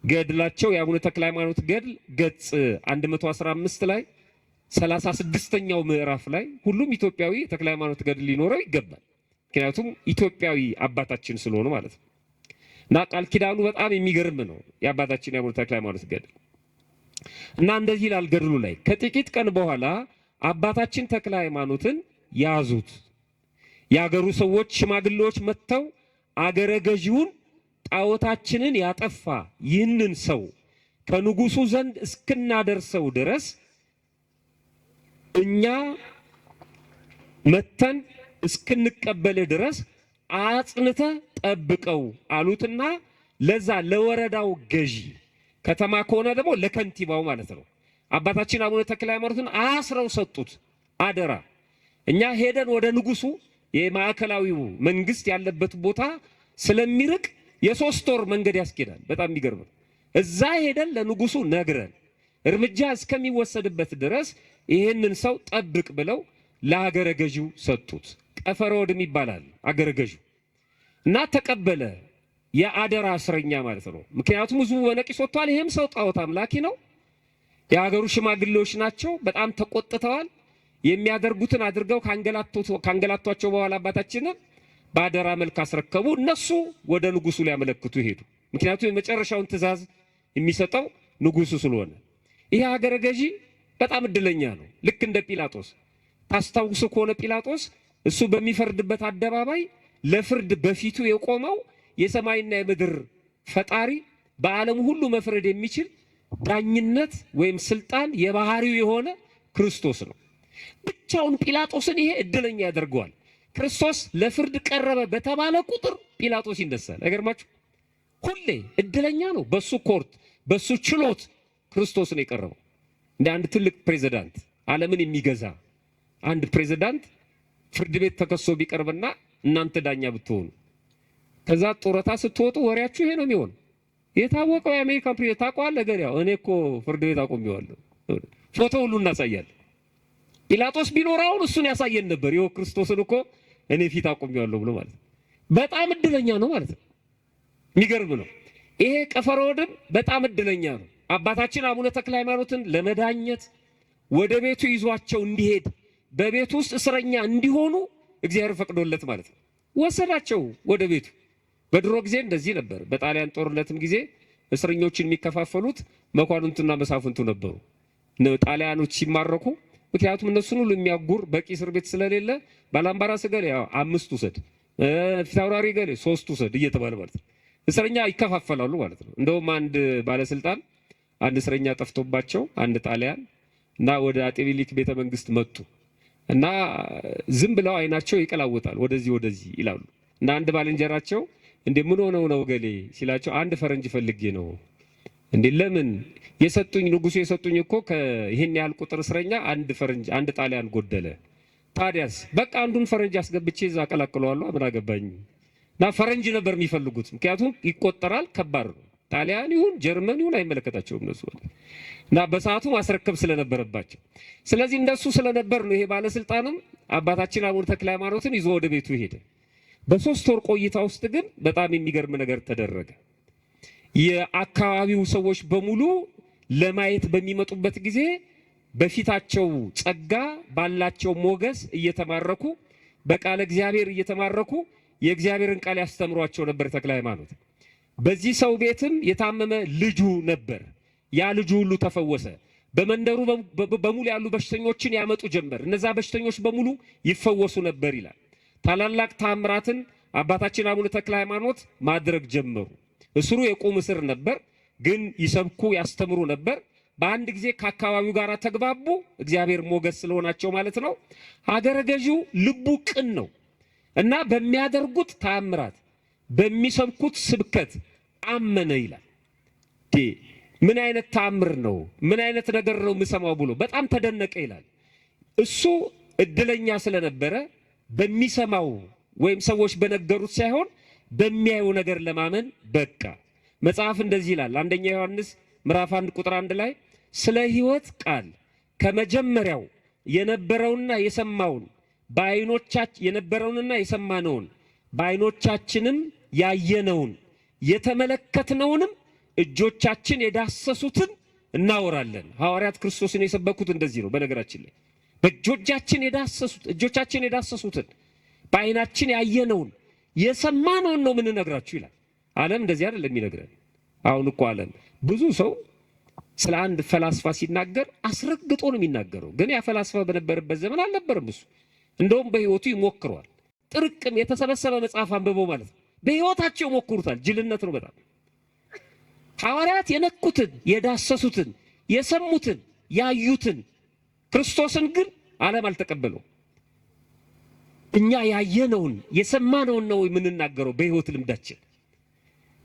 ገድላቸው የአቡነ ተክለ ሃይማኖት ገድል ገጽ 115 ላይ 36ኛው ምዕራፍ ላይ ሁሉም ኢትዮጵያዊ ተክለ ሃይማኖት ገድል ሊኖረው ይገባል። ምክንያቱም ኢትዮጵያዊ አባታችን ስለሆኑ ማለት ነው። እና ቃል ኪዳኑ በጣም የሚገርም ነው የአባታችን የአቡነ ተክለ ሃይማኖት ገድል እና እንደዚህ ይላል ገድሉ ላይ ከጥቂት ቀን በኋላ አባታችን ተክለ ሃይማኖትን ያዙት። የአገሩ ሰዎች ሽማግሌዎች መጥተው አገረ ገዢውን ጣዖታችንን ያጠፋ ይህንን ሰው ከንጉሱ ዘንድ እስክናደርሰው ድረስ እኛ መተን እስክንቀበል ድረስ አጽንተ ጠብቀው አሉትና ለዛ ለወረዳው ገዢ ከተማ ከሆነ ደግሞ ለከንቲባው ማለት ነው አባታችን አቡነ ተክለ ሃይማኖትን አስረው ሰጡት አደራ። እኛ ሄደን ወደ ንጉሱ የማዕከላዊው መንግስት ያለበት ቦታ ስለሚርቅ የ3 ወር መንገድ ያስኬዳል። በጣም የሚገርም እዛ ሄደን ለንጉሱ ነግረን እርምጃ እስከሚወሰድበት ድረስ ይሄንን ሰው ጠብቅ ብለው ለሀገረ ገዢው ሰጡት። ቀፈረወድም ይባላል አገረ ገዢው እና ተቀበለ። የአደራ እስረኛ ማለት ነው። ምክንያቱም ህዝቡ በነቂስ ወጥቷል። ይሄም ሰው ጣዖት አምላኪ ነው። የሀገሩ ሽማግሌዎች ናቸው። በጣም ተቆጥተዋል። የሚያደርጉትን አድርገው ካንገላቷቸው በኋላ አባታችንን በአደራ መልክ አስረከቡ። እነሱ ወደ ንጉሱ ሊያመለክቱ ሄዱ። ምክንያቱም የመጨረሻውን ትእዛዝ የሚሰጠው ንጉሱ ስለሆነ። ይሄ ሀገረ ገዢ በጣም እድለኛ ነው። ልክ እንደ ጲላጦስ ታስታውሱ ከሆነ ጲላጦስ እሱ በሚፈርድበት አደባባይ ለፍርድ በፊቱ የቆመው የሰማይና የምድር ፈጣሪ በዓለም ሁሉ መፍረድ የሚችል ዳኝነት ወይም ስልጣን የባህሪው የሆነ ክርስቶስ ነው። ብቻውን ጲላጦስን ይሄ እድለኛ ያደርገዋል። ክርስቶስ ለፍርድ ቀረበ በተባለ ቁጥር ጲላጦስ ይነሳል። አይገርማችሁ? ሁሌ እድለኛ ነው። በሱ ኮርት በሱ ችሎት ክርስቶስ ነው የቀረበው። እንደ አንድ ትልቅ ፕሬዝዳንት ዓለምን የሚገዛ አንድ ፕሬዝዳንት ፍርድ ቤት ተከሶ ቢቀርብና እናንተ ዳኛ ብትሆኑ ከዛ ጡረታ ስትወጡ ወሬያችሁ ይሄ ነው የሚሆን። የታወቀው የአሜሪካን ፕሬዝዳንት ታውቀዋለህ? ገሪያው እኔ እኮ ፍርድ ቤት አቆሜዋለሁ፣ ፎቶ ሁሉ እናሳያለን። ጲላጦስ ቢኖራውን እሱን ያሳየን ነበር። ይኸው ክርስቶስን እኮ እኔ ፊት አቆሜዋለሁ ብሎ ማለት ነው። በጣም እድለኛ ነው ማለት ነው። የሚገርም ነው። ይሄ ቀፈረወድም በጣም እድለኛ ነው። አባታችን አቡነ ተክለ ሃይማኖትን ለመዳኘት ወደ ቤቱ ይዟቸው እንዲሄድ በቤቱ ውስጥ እስረኛ እንዲሆኑ እግዚአብሔር ፈቅዶለት ማለት ነው ወሰዳቸው ወደ ቤቱ። በድሮ ጊዜ እንደዚህ ነበር። በጣሊያን ጦርነትም ጊዜ እስረኞችን የሚከፋፈሉት መኳንንቱና መሳፍንቱ ነበሩ። ጣሊያኖች ሲማረኩ ምክንያቱም እነሱን ሁሉ የሚያጉር በቂ እስር ቤት ስለሌለ ባላምባራስ ገሌ 5 ውሰድ፣ ፊታውራሪ ገሌ 3 ውሰድ እየተባለ ማለት ነው እስረኛ ይከፋፈላሉ ማለት ነው። እንደውም አንድ ባለስልጣን አንድ እስረኛ ጠፍቶባቸው አንድ ጣሊያን እና ወደ አጤ ሚኒሊክ ቤተ መንግስት መጡ እና ዝም ብለው አይናቸው ይቀላወጣል፣ ወደዚህ ይላሉ። እና አንድ ባልንጀራቸው እንዴ ምን ሆነው ነው ገሌ ሲላቸው አንድ ፈረንጅ ፈልጌ ነው። እንዴ ለምን? የሰጡኝ ንጉሱ የሰጡኝ እኮ ይሄን ያህል ቁጥር እስረኛ አንድ ፈረንጅ አንድ ጣሊያን ጎደለ። ታዲያስ በቃ አንዱን ፈረንጅ አስገብቼ እዛ አቀላቅለዋለሁ ምን አገባኝ። እና ፈረንጅ ነበር የሚፈልጉት፣ ምክንያቱም ይቆጠራል፣ ከባድ ነው። ጣሊያን ይሁን ጀርመን ይሁን አይመለከታቸውም እነሱ እና በሰዓቱ ማስረከብ ስለነበረባቸው። ስለዚህ እንደሱ ስለነበር ነው ይሄ ባለስልጣንም አባታችን አቡነ ተክለ ሃይማኖትን ይዞ ወደ ቤቱ ሄደ። በ3 ወር ቆይታ ውስጥ ግን በጣም የሚገርም ነገር ተደረገ። የአካባቢው ሰዎች በሙሉ ለማየት በሚመጡበት ጊዜ በፊታቸው ጸጋ ባላቸው ሞገስ እየተማረኩ በቃለ እግዚአብሔር እየተማረኩ የእግዚአብሔርን ቃል ያስተምሯቸው ነበር ተክለ ሃይማኖት። በዚህ ሰው ቤትም የታመመ ልጁ ነበር። ያ ልጁ ሁሉ ተፈወሰ። በመንደሩ በሙሉ ያሉ በሽተኞችን ያመጡ ጀመር። እነዛ በሽተኞች በሙሉ ይፈወሱ ነበር ይላል። ታላላቅ ታምራትን አባታችን አቡነ ተክለ ሃይማኖት ማድረግ ጀመሩ። እስሩ የቁም እስር ነበር፣ ግን ይሰብኩ ያስተምሩ ነበር። በአንድ ጊዜ ከአካባቢው ጋር ተግባቡ። እግዚአብሔር ሞገስ ስለሆናቸው ማለት ነው። ሀገረ ገዢው ልቡ ቅን ነው እና በሚያደርጉት ታምራት በሚሰብኩት ስብከት አመነ ይላል። ምን አይነት ታምር ነው? ምን አይነት ነገር ነው የምሰማው ብሎ በጣም ተደነቀ ይላል። እሱ እድለኛ ስለነበረ በሚሰማው ወይም ሰዎች በነገሩት ሳይሆን በሚያዩ ነገር ለማመን በቃ። መጽሐፍ እንደዚህ ይላል። አንደኛ ዮሐንስ ምዕራፍ 1 ቁጥር 1 ላይ ስለ ሕይወት ቃል ከመጀመሪያው የነበረውና የሰማውን በዓይኖቻችን የነበረውንና የሰማነውን በዓይኖቻችንም ያየነውን የተመለከትነውንም እጆቻችን የዳሰሱትን እናወራለን። ሐዋርያት ክርስቶስን የሰበኩት እንደዚህ ነው። በነገራችን ላይ እጆቻችን የዳሰሱትን በዓይናችን ያየነውን የሰማነውን ነው የምንነግራችሁ ይላል። ዓለም እንደዚህ አይደለም የሚነግረን። አሁን እኮ ዓለም ብዙ ሰው ስለ አንድ ፈላስፋ ሲናገር አስረግጦ ነው የሚናገረው። ግን ያ ፈላስፋ በነበረበት ዘመን አልነበረም እሱ። እንደውም በህይወቱ ይሞክረዋል። ጥርቅም የተሰበሰበ መጽሐፍ አንብበው ማለት ነው። በሕይወታቸው ሞክሩታል። ጅልነት ነው በጣም። ሐዋርያት የነኩትን፣ የዳሰሱትን፣ የሰሙትን፣ ያዩትን ክርስቶስን ግን ዓለም አልተቀበለው። እኛ ያየነውን የሰማነውን ነው የምንናገረው። በሕይወት ልምዳችን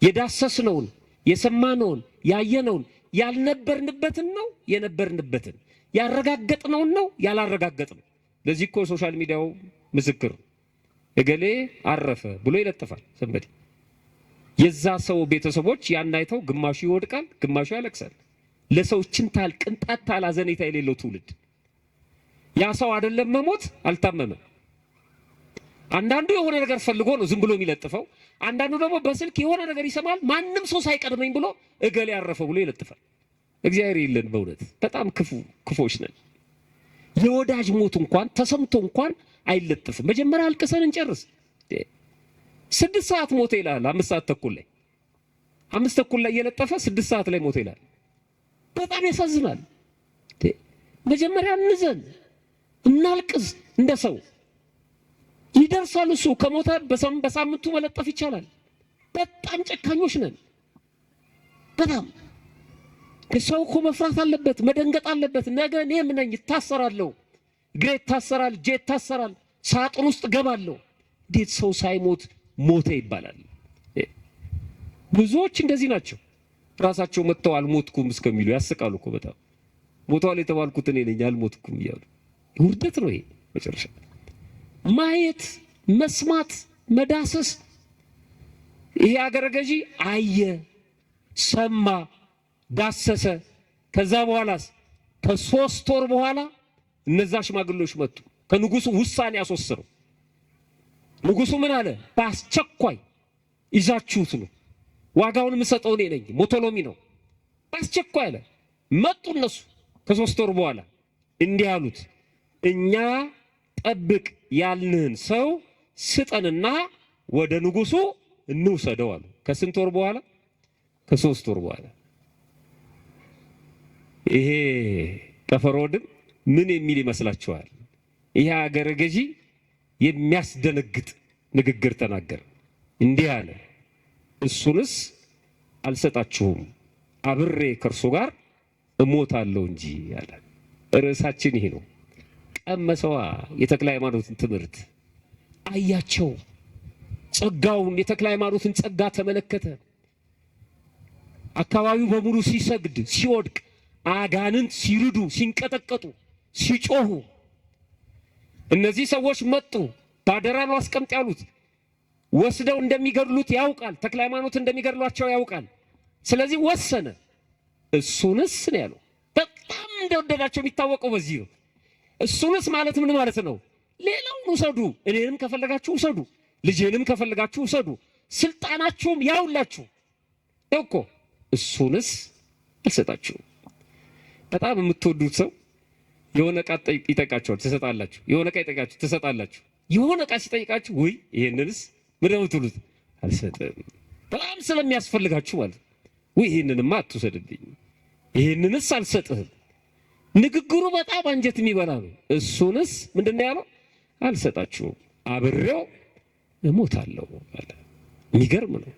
የዳሰስነውን የሰማነውን ያየነውን ያልነበርንበትን ነው የነበርንበትን ያረጋገጥነውን ነው ያላረጋገጥነው። ለዚህ እኮ ሶሻል ሚዲያው ምስክር እገሌ አረፈ ብሎ ይለጥፋል ሰንበዲ። የዛ ሰው ቤተሰቦች ያን አይተው ግማሹ ይወድቃል፣ ግማሹ ያለቅሳል። ለሰው ችንታል ቅንጣት ታል አዘኔታ የሌለው ትውልድ። ያ ሰው አይደለም መሞት አልታመመም። አንዳንዱ የሆነ ነገር ፈልጎ ነው ዝም ብሎ የሚለጥፈው። አንዳንዱ ደግሞ በስልክ የሆነ ነገር ይሰማል፣ ማንም ሰው ሳይቀድመኝ ብሎ እገሌ ያረፈ ብሎ ይለጥፋል። እግዚአብሔር ይልን። በእውነት በጣም ክፎች ነን። የወዳጅ ሞት እንኳን ተሰምቶ እንኳን አይለጥፍም። መጀመሪያ አልቅሰን እንጨርስ። 6 ሰዓት ሞተ ይላል። 5 ሰዓት ተኩል ላይ 5 ተኩል ላይ እየለጠፈ 6 ሰዓት ላይ ሞተ ይላል። በጣም ያሳዝናል። መጀመሪያ እንዘን እናልቅስ። እንደ ሰው ይደርሳል። እሱ ከሞተ በሳምንቱ መለጠፍ ይቻላል። በጣም ጨካኞች ነን። በጣም ሰው እኮ መፍራት አለበት፣ መደንገጥ አለበት። ነገ እኔ ምን ነኝ? ይታሰራለሁ፣ እግሬ ይታሰራል፣ እጄ ይታሰራል፣ ሳጥን ውስጥ ገባለሁ። እንዴት ሰው ሳይሞት ሞተ ይባላል? ብዙዎች እንደዚህ ናቸው። ራሳቸው መጥተው አልሞትኩም እስከሚሉ ያስቃሉ እኮ በጣም። ሞተዋል የተባልኩት እኔ ነኝ አልሞትኩም እያሉ። ውርደት ነው ይሄ መጨረሻ። ማየት፣ መስማት፣ መዳሰስ። ይሄ አገረ ገዢ አየ፣ ሰማ፣ ዳሰሰ። ከዛ በኋላስ ከ3 ወር በኋላ እነዛ ሽማግሌዎች መጡ። ከንጉሱ ውሳኔ አስወሰሩ። ንጉሱ ምን አለ? በአስቸኳይ ይዛችሁት ነው፣ ዋጋውን የምሰጠው እኔ ነኝ፣ ሞቶሎሚ ነው። በአስቸኳይ አለ። መጡ እነሱ ከ3 ወር በኋላ እንዲህ አሉት፣ እኛ ጠብቅ ያልንህን ሰው ስጠንና ወደ ንጉሱ እንውሰደው አሉ። ከስንት ወር በኋላ? ከ3 ወር በኋላ። ይሄ ጠፈሮድን ምን የሚል ይመስላችኋል? ይሄ አገረ ገዢ የሚያስደነግጥ ንግግር ተናገረ። እንዲህ አለ፣ እሱንስ አልሰጣችሁም፣ አብሬ ከእርሱ ጋር እሞታለሁ እንጂ አለ። ርዕሳችን ይሄ ነው። ቀመሰዋ የተክለ ሃይማኖትን ትምህርት አያቸው። ጸጋውን፣ የተክለ ሃይማኖትን ጸጋ ተመለከተ። አካባቢው በሙሉ ሲሰግድ ሲወድቅ፣ አጋንንት ሲርዱ ሲንቀጠቀጡ ሲጮሁ፣ እነዚህ ሰዎች መጡ። ባደራ ነው አስቀምጥ ያሉት። ወስደው እንደሚገድሉት ያውቃል። ተክለ ሃይማኖት እንደሚገድሏቸው ያውቃል። ስለዚህ ወሰነ። እሱንስ ነው ያለው። በጣም እንደወደዳቸው የሚታወቀው በዚህ ነው። እሱንስ ማለት ምን ማለት ነው? ሌላውን ውሰዱ፣ እኔንም ከፈለጋችሁ ውሰዱ፣ ልጄንም ከፈለጋችሁ ውሰዱ፣ ስልጣናችሁም ያውላችሁ እኮ እሱንስ አልሰጣችሁም። በጣም የምትወዱት ሰው የሆነ ዕቃ ይጠይቃችኋል፣ ትሰጣላችሁ። የሆነ ዕቃ ይጠይቃችሁ፣ ትሰጣላችሁ። የሆነ ዕቃ ሲጠይቃችሁ ወይ ይሄንንስ ምን የምትሉት? አልሰጥም። በጣም ስለሚያስፈልጋችሁ ማለት ወይ ይሄንንማ አትውሰድብኝ፣ ይሄንንስ አልሰጥህም። ንግግሩ በጣም አንጀት የሚበላ ነው። እሱንስ ምንድነው ያለው? አልሰጣችሁም፣ አብሬው እሞታለሁ አለ። የሚገርም ነው።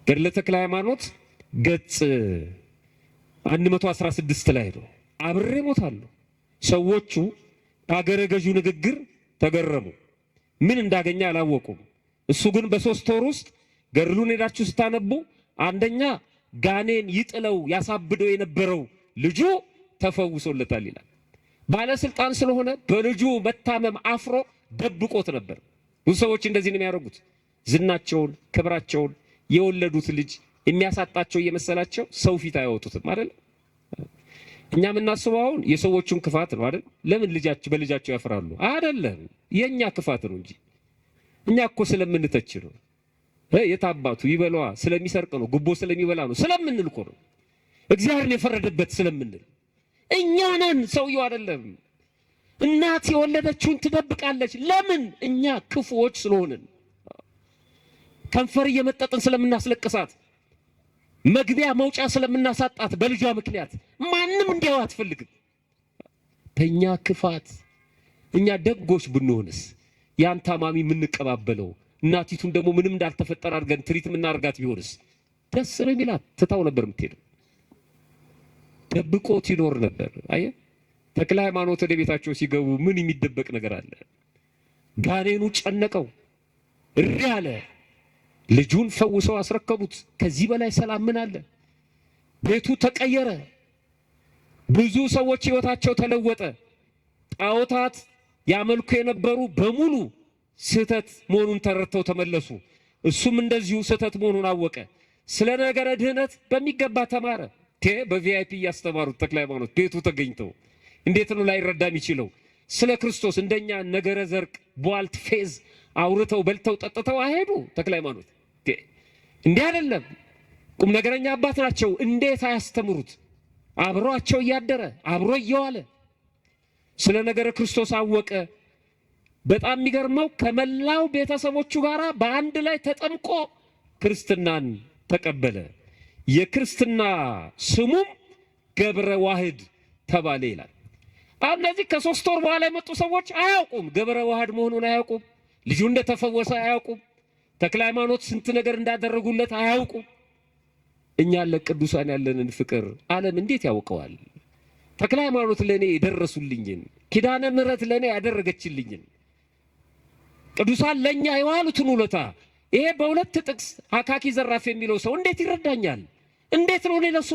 ገድለ ተክለ ሃይማኖት ገጽ 116 ላይ ነው። አብሬ እሞታለሁ። ሰዎቹ በአገረ ገዢው ንግግር ተገረሙ። ምን እንዳገኘ አላወቁም። እሱ ግን በ3 ወር ውስጥ ገድሉን ሄዳችሁ ስታነቡ አንደኛ ጋኔን ይጥለው ያሳብደው የነበረው ልጁ ተፈውሶለታል ይላል። ባለስልጣን ስለሆነ በልጁ መታመም አፍሮ ደብቆት ነበር። ብዙ ሰዎች እንደዚህ ነው የሚያደርጉት። ዝናቸውን፣ ክብራቸውን፣ የወለዱት ልጅ የሚያሳጣቸው እየመሰላቸው ሰው ፊት አያወጡትም አይደል? እኛ የምናስበው አሁን የሰዎቹን ክፋት ነው አይደል? ለምን በልጃቸው ያፍራሉ? አይደለም፣ የኛ ክፋት ነው እንጂ እኛ እኮ ስለምንተች ነው። የታባቱ ይበላዋ ስለሚሰርቅ ነው፣ ጉቦ ስለሚበላ ነው ስለምንል እኮ ነው። እግዚአብሔርን የፈረደበት ስለምንል እኛ ነን፣ ሰውየው አይደለም። እናት የወለደችውን ትደብቃለች። ለምን? እኛ ክፉዎች ስለሆንን፣ ከንፈር እየመጠጥን ስለምናስለቅሳት፣ መግቢያ መውጫ ስለምናሳጣት በልጇ ምክንያት ማንም እንዲያው አትፈልግም። በእኛ ክፋት እኛ ደጎች ብንሆንስ፣ ያን ታማሚ የምንቀባበለው? እናቲቱን ደግሞ ምንም እንዳልተፈጠረ አድርገን ትሪት የምናደርጋት ቢሆንስ? ደስ ነው የሚላት። ትታው ነበር የምትሄደው። ደብቆት ይኖር ነበር። አየ ተክለ ሃይማኖት ወደ ቤታቸው ሲገቡ ምን የሚደበቅ ነገር አለ? ጋኔኑ ጨነቀው፣ እሪ አለ። ልጁን ፈውሰው አስረከቡት። ከዚህ በላይ ሰላም ምን አለ? ቤቱ ተቀየረ። ብዙ ሰዎች ህይወታቸው ተለወጠ። ጣዖታት ያመልኩ የነበሩ በሙሉ ስህተት መሆኑን ተረድተው ተመለሱ። እሱም እንደዚሁ ስህተት መሆኑን አወቀ። ስለ ነገረ ድህነት በሚገባ ተማረ። በቪአይፒ እያስተማሩት ተክለ ሃይማኖት ቤቱ ተገኝተው እንዴት ነው ላይረዳ የሚችለው? ስለ ክርስቶስ እንደኛ ነገረ ዘርቅ ቧልት ፌዝ አውርተው በልተው ጠጥተው አሄዱ። ተክለ ሃይማኖት እንዲህ አይደለም። ቁም ነገረኛ አባት ናቸው። እንዴት አያስተምሩት? አብሯቸው እያደረ አብሮ እየዋለ ስለ ነገረ ክርስቶስ አወቀ። በጣም የሚገርመው ከመላው ቤተሰቦቹ ጋር በአንድ ላይ ተጠምቆ ክርስትናን ተቀበለ። የክርስትና ስሙም ገብረ ዋህድ ተባለ ይላል። እነዚህ ከ3 ወር በኋላ የመጡ ሰዎች አያውቁም። ገብረ ዋህድ መሆኑን አያውቁም። ልጁ እንደተፈወሰ አያውቁም። ተክለ ሃይማኖት ስንት ነገር እንዳደረጉለት አያውቁም። እኛ ለቅዱሳን ያለንን ፍቅር ዓለም እንዴት ያውቀዋል? ተክለ ሃይማኖት ለኔ የደረሱልኝን፣ ኪዳነ ምሕረት ለኔ ያደረገችልኝን፣ ቅዱሳን ለኛ የዋሉትን ውለታ ይሄ በሁለት ጥቅስ አካኪ ዘራፍ የሚለው ሰው እንዴት ይረዳኛል? እንዴት ነው ለሱ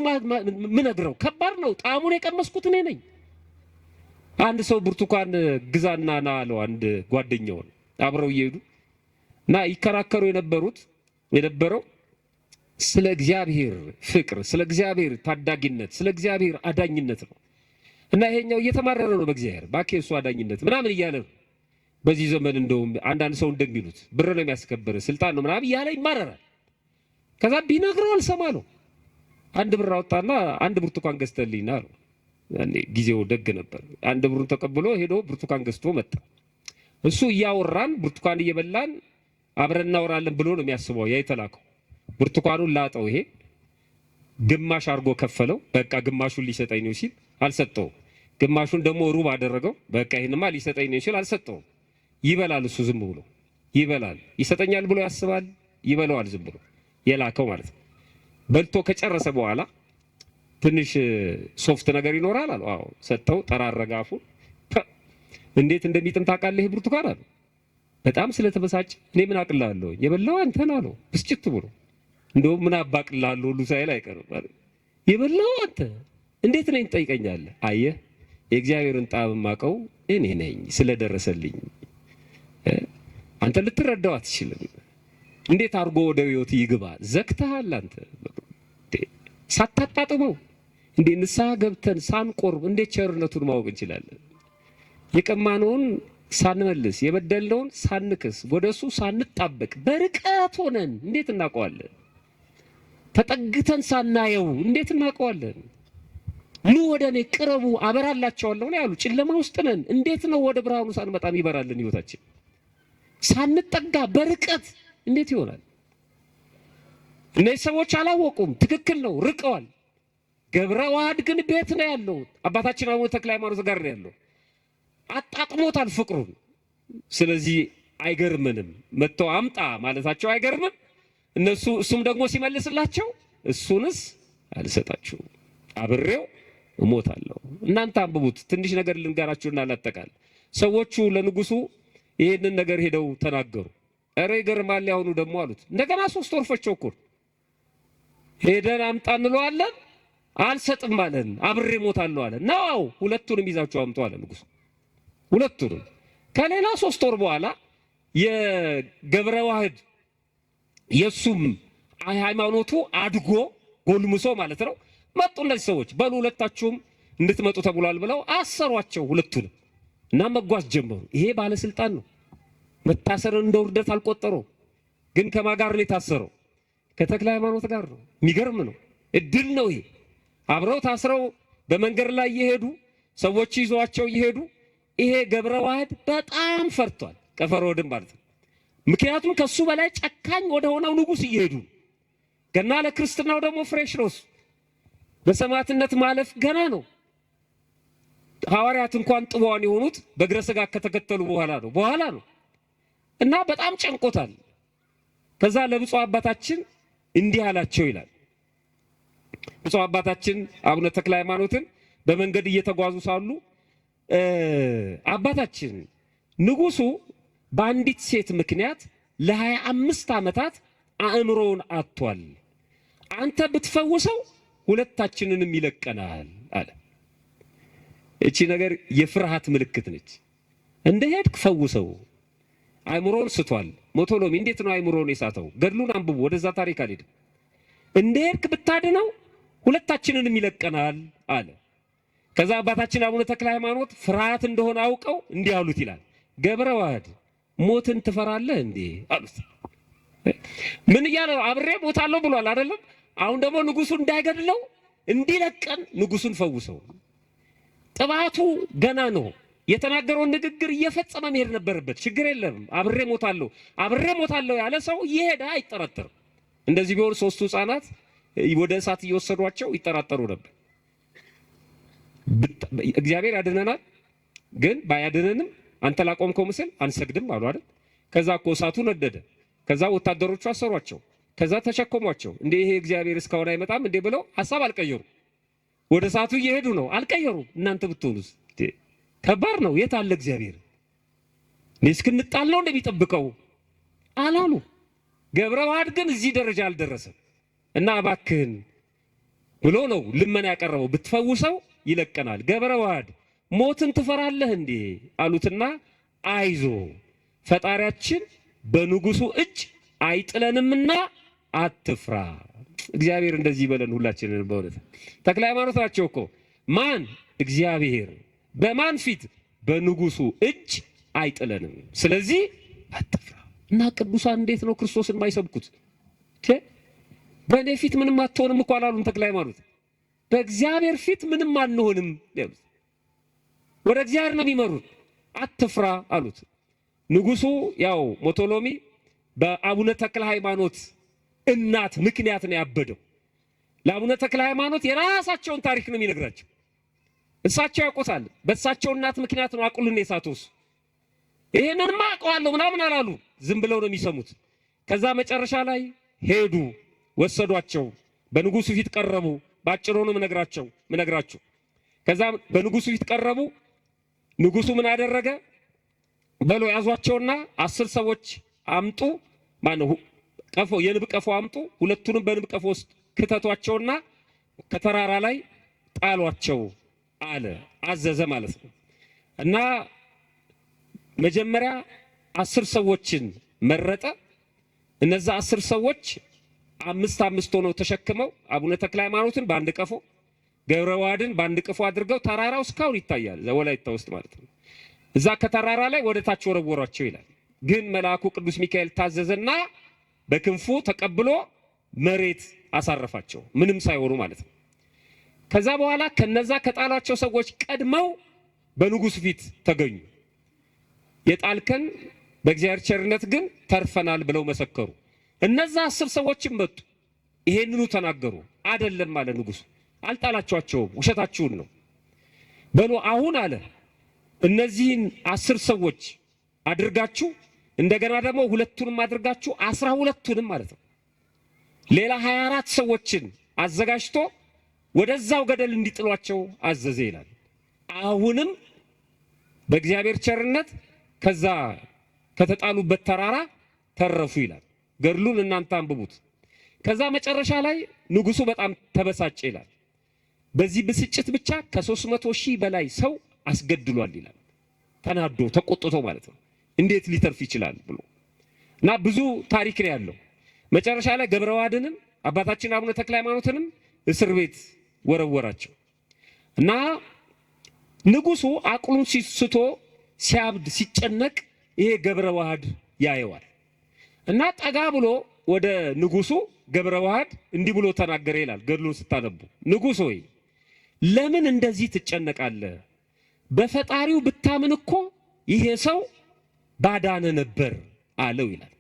ምነግረው? ከባድ ነው። ጣዕሙን የቀመስኩት እኔ ነኝ። አንድ ሰው ብርቱካን ግዛና ና አለው አንድ ጓደኛውን። አብረው እየሄዱ እና ይከራከሩ የነበረው ስለ እግዚአብሔር ፍቅር፣ ስለ እግዚአብሔር ታዳጊነት፣ ስለ እግዚአብሔር አዳኝነት ነው። እና ይሄኛው እየተማረረ ነው በእግዚአብሔር ባኬሱ አዳኝነት ምናምን እያለ ነው። በዚህ ዘመን እንደውም አንዳንድ ሰው እንደሚሉት ብር ነው የሚያስከብር ስልጣን ነው ምናምን እያለ ይማረራል። ከዛ ቢነግረው አልሰማለው። አንድ ብር አወጣና አንድ ብርቱካን ገዝተልኝና አለው። ያኔ ጊዜው ደግ ነበር። አንድ ብሩን ተቀብሎ ሄዶ ብርቱካን ገዝቶ መጣ። እሱ እያወራን ብርቱካን እየበላን አብረን እናወራለን ብሎ ነው የሚያስበው ያ የተላከው። ብርቱካኑን ላጠው። ይሄ ግማሽ አድርጎ ከፈለው። በቃ ግማሹን ሊሰጠኝ ነው ሲል አልሰጠውም። ግማሹን ደግሞ ሩብ አደረገው። በቃ ይሄንማ ሊሰጠኝ ነው ሲል አልሰጠውም። ይበላል። እሱ ዝም ብሎ ይበላል። ይሰጠኛል ብሎ ያስባል። ይበላዋል ዝም ብሎ የላከው ማለት ነው። በልቶ ከጨረሰ በኋላ ትንሽ ሶፍት ነገር ይኖራል አለው። አዎ ሰጠው። ጠራረገ አፉን። እንዴት እንደሚጥም ታውቃለህ ይሄ ብርቱካን አለው። በጣም ስለተበሳጨ እኔ ምን አቅላለሁ የበላው አንተን አለው ብስጭት ብሎ። እንደውም ምን አባቅላለሁ ሁሉ ሳይል አይቀርም ማለት የበላው አንተ እንዴት ነኝ ትጠይቀኛለህ? አየህ የእግዚአብሔርን ጣዕም ማቀው እኔ ነኝ ስለደረሰልኝ። አንተ ልትረዳው አትችልም። እንዴት አድርጎ ወደ ህይወት ይግባ? ዘግተሃል አንተ ሳታጣጥመው። እንዴ ንስሐ ገብተን ሳንቆርብ እንዴት ቸርነቱን ማወቅ እንችላለን? የቀማነውን ሳንመልስ የበደልነውን ሳንክስ ወደሱ ሳንጣበቅ በርቀት ሆነን እንዴት እናውቀዋለን? ተጠግተን ሳናየው እንዴት እናውቀዋለን? ኑ ወደ እኔ ቅረቡ አበራላቸዋለሁ ነው ያሉ። ጨለማ ውስጥ ነን። እንዴት ነው ወደ ብርሃኑ ሳንመጣም ይበራልን ህይወታችን? ሳንጠጋ በርቀት እንዴት ይሆናል? እነዚህ ሰዎች አላወቁም። ትክክል ነው፣ ርቀዋል። ገብረ ዋህድ ግን ቤት ነው ያለው። አባታችን አቡነ ተክለ ሃይማኖት ጋር ነው ያለው። አጣጥሞታል ፍቅሩን። ስለዚህ አይገርምንም። መጥተው አምጣ ማለታቸው አይገርምም። እሱም ደግሞ ሲመልስላቸው እሱንስ አልሰጣችሁ አብሬው እሞታለሁ። እናንተ አንብቡት። ትንሽ ነገር ልንገራችሁና ላጠቃል። ሰዎቹ ለንጉሱ ይሄንን ነገር ሄደው ተናገሩ። ኧረ ይገርማል ያሁኑ ደግሞ አሉት። እንደገና 3 ወር ፈቸው እኮ ሄደን አምጣ እንለዋለን አልሰጥም አለን። አብሬ እሞታለሁ አለ። ነው ሁለቱንም ይዛችሁ አምጡ አለ ንጉሱ። ሁለቱንም ከሌላ 3 ወር በኋላ የገብረ ዋህድ የሱም ሃይማኖቱ አድጎ ጎልምሶ ማለት ነው መጡ። እነዚህ ሰዎች በሉ ሁለታችሁም እንድትመጡ ተብሏል ብለው አሰሯቸው ሁለቱንም እና መጓዝ ጀመሩ። ይሄ ባለስልጣን ነው። መታሰርን እንደ ውርደት አልቆጠረው። ግን ከማን ጋር ነው የታሰረው? ከተክለ ሃይማኖት ጋር ነው። የሚገርም ነው። እድል ነው ይሄ። አብረው ታስረው በመንገድ ላይ እየሄዱ ሰዎች ይዟቸው እየሄዱ ይሄ ገብረ ዋህድ በጣም ፈርቷል። ቀፈሮድም ማለት ነው። ምክንያቱም ከሱ በላይ ጨካኝ ወደ ሆነው ንጉስ እየሄዱ ገና ለክርስትናው ደግሞ ፍሬሽ ነው። በሰማዕትነት ማለፍ ገና ነው። ሐዋርያት እንኳን ጥበዋን የሆኑት በእግረ ሥጋ ከተከተሉ በኋላ ነው። እና በጣም ጨንቆታል። ከዛ ለብፁዕ አባታችን እንዲህ አላቸው ይላል። ብፁዕ አባታችን አቡነ ተክለ ሃይማኖትን በመንገድ እየተጓዙ ሳሉ አባታችን ንጉሱ በአንዲት ሴት ምክንያት ለ25 ዓመታት አእምሮውን አጥቷል። አንተ ብትፈውሰው ሁለታችንንም ይለቀናል አለ። እቺ ነገር የፍርሃት ምልክት ነች። እንደሄድክ ፈውሰው፣ አእምሮውን ስቷል። ሞቶሎሚ እንዴት ነው አእምሮውን የሳተው? ገድሉን አንብቡ፣ ወደዛ ታሪክ አልሄድም። እንደሄድክ ብታድነው ሁለታችንንም ይለቀናል አለ። ከዛ አባታችን አቡነ ተክለ ሃይማኖት ፍርሃት እንደሆነ አውቀው እንዲህ አሉት ይላል። ገብረ ዋህድ ሞትን ትፈራለህ እንዴ አሉት። ምን እያለ ነው? አብሬ ሞታለሁ ብሏል አይደለም? አሁን ደግሞ ንጉሱ እንዳይገድለው እንዲለቀን ንጉሱን ፈውሰው። ጥባቱ ገና ነው። የተናገረውን ንግግር እየፈጸመ መሄድ ነበረበት። ችግር የለም አብሬ ሞታለሁ ያለ ሰው እየሄደ አይጠራጠርም። እንደዚህ ቢሆን ሶስቱ ህፃናት ወደ እሳት እየወሰዷቸው ይጠራጠሩ ነበር። እግዚአብሔር ያድነናል፣ ግን ባያድነንም አንተ ላቆምከው ምስል አንሰግድም አሉ አይደል? ከዛ እኮ እሳቱ ነደደ። ከዛ ወታደሮቹ አሰሯቸው። ከዛ ተሸከሟቸው። እንዴ ይሄ እግዚአብሔር እስካሁን አይመጣም እንዴ ብለው ሐሳብ አልቀየሩ። ወደ እሳቱ እየሄዱ ነው፣ አልቀየሩም። እናንተ ብትሆኑስ? ከባድ ነው። የት አለ እግዚአብሔር? እስክንጣል ነው እንደሚጠብቀው አላሉ። ገብረ ዋህድ ግን እዚህ ደረጃ አልደረሰም እና እባክህን ብሎ ነው ልመና ያቀረበው። ብትፈውሰው ይለቀናል። ገብረ ዋህድ ሞትን ትፈራለህ እንዴ አሉትና አይዞ ፈጣሪያችን በንጉሱ እጅ አይጥለንምና አትፍራ። እግዚአብሔር እንደዚህ ይበለን ሁላችንን። በእውነት ተክለ ሃይማኖት ናቸው እኮ ማን? እግዚአብሔር በማን ፊት? በንጉሱ እጅ አይጥለንም፣ ስለዚህ አትፍራ። እና ቅዱሳን እንዴት ነው ክርስቶስን የማይሰብኩት? በእኔ ፊት ምንም አትሆንም እኮ አላሉም ተክለ ሃይማኖት። በእግዚአብሔር ፊት ምንም አንሆንም ያሉት፣ ወደ እግዚአብሔር ነው የሚመሩት። አትፍራ አሉት። ንጉሱ ያው ሞቶሎሚ በአቡነ ተክለ ሃይማኖት እናት ምክንያት ነው ያበደው። ለአቡነ ተክለ ሃይማኖት የራሳቸውን ታሪክ ነው የሚነግራቸው። እሳቸው ያውቁታል። በእሳቸው እናት ምክንያት ነው አቁልን የሳቱስ። ይሄንንማ አውቀዋለሁ ምናምን አላሉ። ዝም ብለው ነው የሚሰሙት። ከዛ መጨረሻ ላይ ሄዱ፣ ወሰዷቸው፣ በንጉሱ ፊት ቀረቡ። ባጭሩ ነው ምነግራቸው። ከዛ በንጉሱ ፊት ቀረቡ። ንጉሱ ምን አደረገ? በሎ ያዟቸውና 10 ሰዎች አምጡ፣ ማነው ቀፎ፣ የንብ ቀፎ አምጡ፣ ሁለቱንም በንብ ቀፎ ውስጥ ክተቷቸውና ከተራራ ላይ ጣሏቸው አለ፣ አዘዘ ማለት ነው። እና መጀመሪያ 10 ሰዎችን መረጠ። እነዛ 10 ሰዎች 5 ሆነው ተሸክመው አቡነ ተክለ ሃይማኖትን በአንድ ቀፎ፣ ገብረ ዋህድን በአንድ ቀፎ አድርገው ተራራው እስካሁን ይታያል፣ ወላይታ ውስጥ ማለት ነው። እዛ ከተራራ ላይ ወደ ታች ወረወሯቸው ይላል። ግን መልአኩ ቅዱስ ሚካኤል ታዘዘና በክንፉ ተቀብሎ መሬት አሳረፋቸው፣ ምንም ሳይሆኑ ማለት ነው። ከዛ በኋላ ከነዛ ከጣሏቸው ሰዎች ቀድመው በንጉሱ ፊት ተገኙ። የጣልከን በእግዚአብሔር ቸርነት ግን ተርፈናል ብለው መሰከሩ። እነዛ 10 ሰዎችም መጡ፣ ይሄንኑ ተናገሩ። አይደለም አለ ንጉሱ፣ አልጣላችኋቸውም፣ ውሸታችሁን ነው። በሉ አሁን አለ እነዚህን 10 ሰዎች አድርጋችሁ እንደገና ደግሞ ሁለቱንም አድርጋችሁ 12ቱንም ማለት ነው ሌላ 24 ሰዎችን አዘጋጅቶ ወደዛው ገደል እንዲጥሏቸው አዘዘ ይላል። አሁንም በእግዚአብሔር ቸርነት ከዛ ከተጣሉበት ተራራ ተረፉ ይላል። ገድሉን እናንተ አንብቡት። ከዛ መጨረሻ ላይ ንጉሱ በጣም ተበሳጨ ይላል። በዚህ ብስጭት ብቻ ከ300,000 በላይ ሰው አስገድሏል ይላል። ተናዶ ተቆጥቶ ማለት ነው። እንዴት ሊተርፍ ይችላል ብሎ እና ብዙ ታሪክ ነው ያለው። መጨረሻ ላይ ገብረ ዋህድንም አባታችን አቡነ ተክለ ሃይማኖትንም እስር ቤት ወረወራቸው እና ንጉሱ አቅሉን ሲስቶ ሲያብድ ሲጨነቅ ይሄ ገብረ ዋህድ ያየዋል እና ጠጋ ብሎ ወደ ንጉሱ ገብረ ዋህድ እንዲህ ብሎ ተናገረ ይላል ገድሉን ስታነቡ። ንጉሥ ሆይ ለምን እንደዚህ ትጨነቃለህ? በፈጣሪው ብታምን እኮ ይሄ ሰው ባዳነ ነበር አለው ይላል።